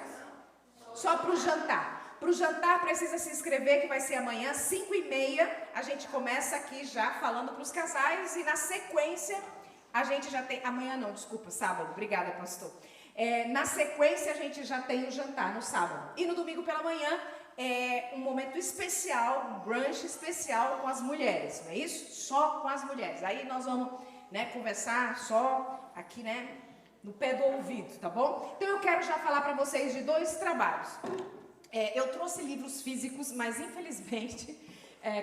Só para o jantar. Para o jantar precisa se inscrever, que vai ser amanhã, 5h30. A gente começa aqui já falando para os casais e na sequência a gente já tem... Amanhã não, desculpa, sábado. Obrigada, pastor. Na sequência a gente já tem o jantar no sábado. E no domingo pela manhã é um momento especial, um brunch especial com as mulheres, não é isso? Só com as mulheres. Aí nós vamos... conversar só aqui, no pé do ouvido, tá bom? Então eu quero já falar para vocês de 2 trabalhos. Eu trouxe livros físicos, mas infelizmente,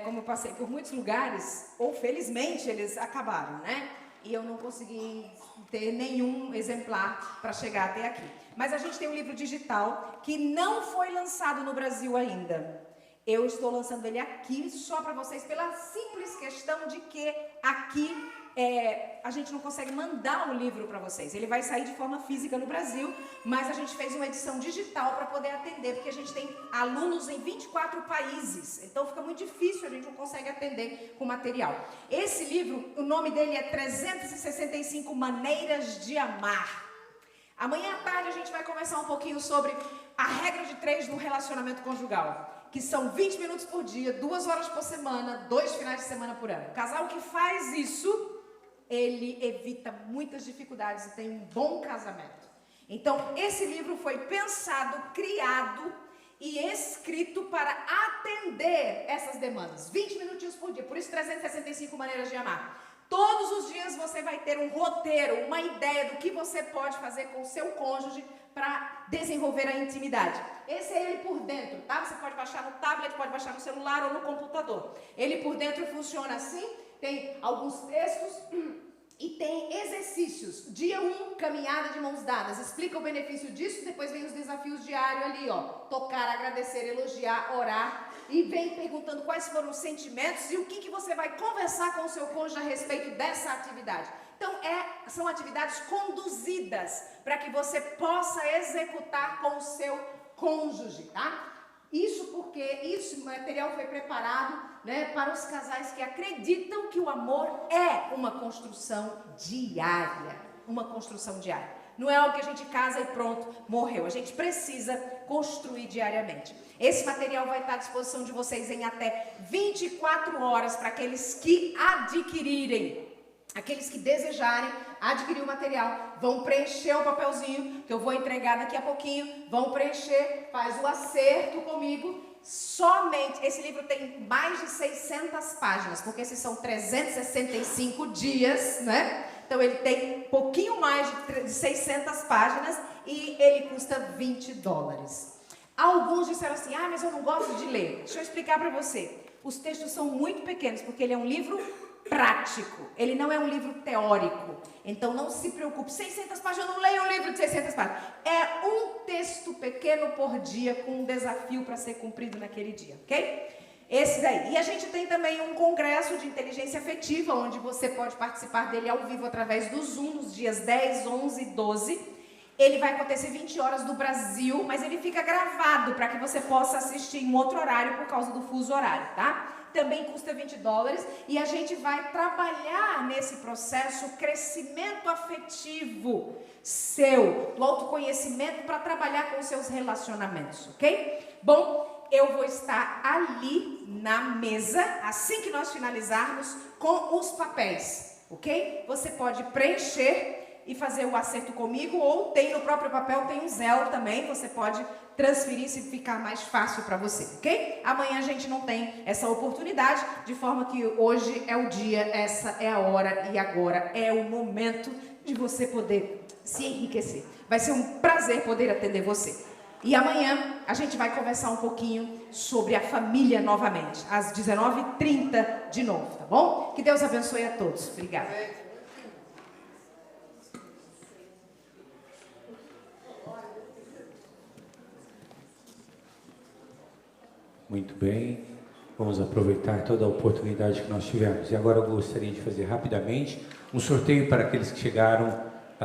como eu passei por muitos lugares, ou felizmente eles acabaram, E eu não consegui ter nenhum exemplar para chegar até aqui. Mas a gente tem um livro digital que não foi lançado no Brasil ainda. Eu estou lançando ele aqui só para vocês pela simples questão de que aqui a gente não consegue mandar o livro para vocês. Ele vai sair de forma física no Brasil, mas a gente fez uma edição digital para poder atender, porque a gente tem alunos em 24 países. Então fica muito difícil, a gente não consegue atender com material. Esse livro, o nome dele é 365 Maneiras de Amar. Amanhã à tarde a gente vai conversar um pouquinho sobre a regra de 3 no relacionamento conjugal, que são 20 minutos por dia, 2 horas por semana, 2 finais de semana por ano. O casal que faz isso, ele evita muitas dificuldades e tem um bom casamento. Então, esse livro foi pensado, criado e escrito para atender essas demandas. 20 minutinhos por dia, por isso 365 maneiras de amar. Todos os dias você vai ter um roteiro, uma ideia do que você pode fazer com o seu cônjuge para desenvolver a intimidade. Esse é ele por dentro, tá? Você pode baixar no tablet, pode baixar no celular ou no computador. Ele por dentro funciona assim, tem alguns textos e tem exercícios. Dia 1, caminhada de mãos dadas. Explica o benefício disso, depois vem os desafios diários ali, ó. Tocar, agradecer, elogiar, orar. E vem perguntando quais foram os sentimentos e o que você vai conversar com o seu cônjuge a respeito dessa atividade. Então, são atividades conduzidas para que você possa executar com o seu cônjuge, tá? Isso porque esse material foi preparado, para os casais que acreditam que o amor é uma construção diária. Uma construção diária. Não é algo que a gente casa e pronto, morreu. A gente precisa construir diariamente. Esse material vai estar à disposição de vocês em até 24 horas para aqueles que adquirirem. Aqueles que desejarem adquirir o material, vão preencher o papelzinho, que eu vou entregar daqui a pouquinho, vão preencher, faz o acerto comigo. Somente, esse livro tem mais de 600 páginas, porque esses são 365 dias, Então ele tem um pouquinho mais de 600 páginas e ele custa $20. Alguns disseram assim, mas eu não gosto de ler. Deixa eu explicar para você. Os textos são muito pequenos, porque ele é um livro prático. Ele não é um livro teórico. Então não se preocupe, 600 páginas, eu não leio um livro de 600 páginas. É um texto pequeno por dia com um desafio para ser cumprido naquele dia, ok? Esse daí. E a gente tem também um congresso de inteligência afetiva, onde você pode participar dele ao vivo através do Zoom, nos dias 10, 11 e 12. Ele vai acontecer 20 horas do Brasil, mas ele fica gravado para que você possa assistir em outro horário por causa do fuso horário, tá? Também custa $20 e a gente vai trabalhar nesse processo o crescimento afetivo seu, do autoconhecimento para trabalhar com os seus relacionamentos, ok? Bom, eu vou estar ali na mesa, assim que nós finalizarmos, com os papéis, ok? Você pode preencher e fazer o acerto comigo, ou tem no próprio papel, tem um Zelle também, você pode transferir se ficar mais fácil para você, ok? Amanhã a gente não tem essa oportunidade, de forma que hoje é o dia, essa é a hora e agora é o momento de você poder se enriquecer. Vai ser um prazer poder atender você. E amanhã a gente vai conversar um pouquinho sobre a família novamente, às 19h30 de novo, tá bom? Que Deus abençoe a todos. Obrigada. Muito bem, vamos aproveitar toda a oportunidade que nós tivemos. E agora eu gostaria de fazer rapidamente um sorteio para aqueles que chegaram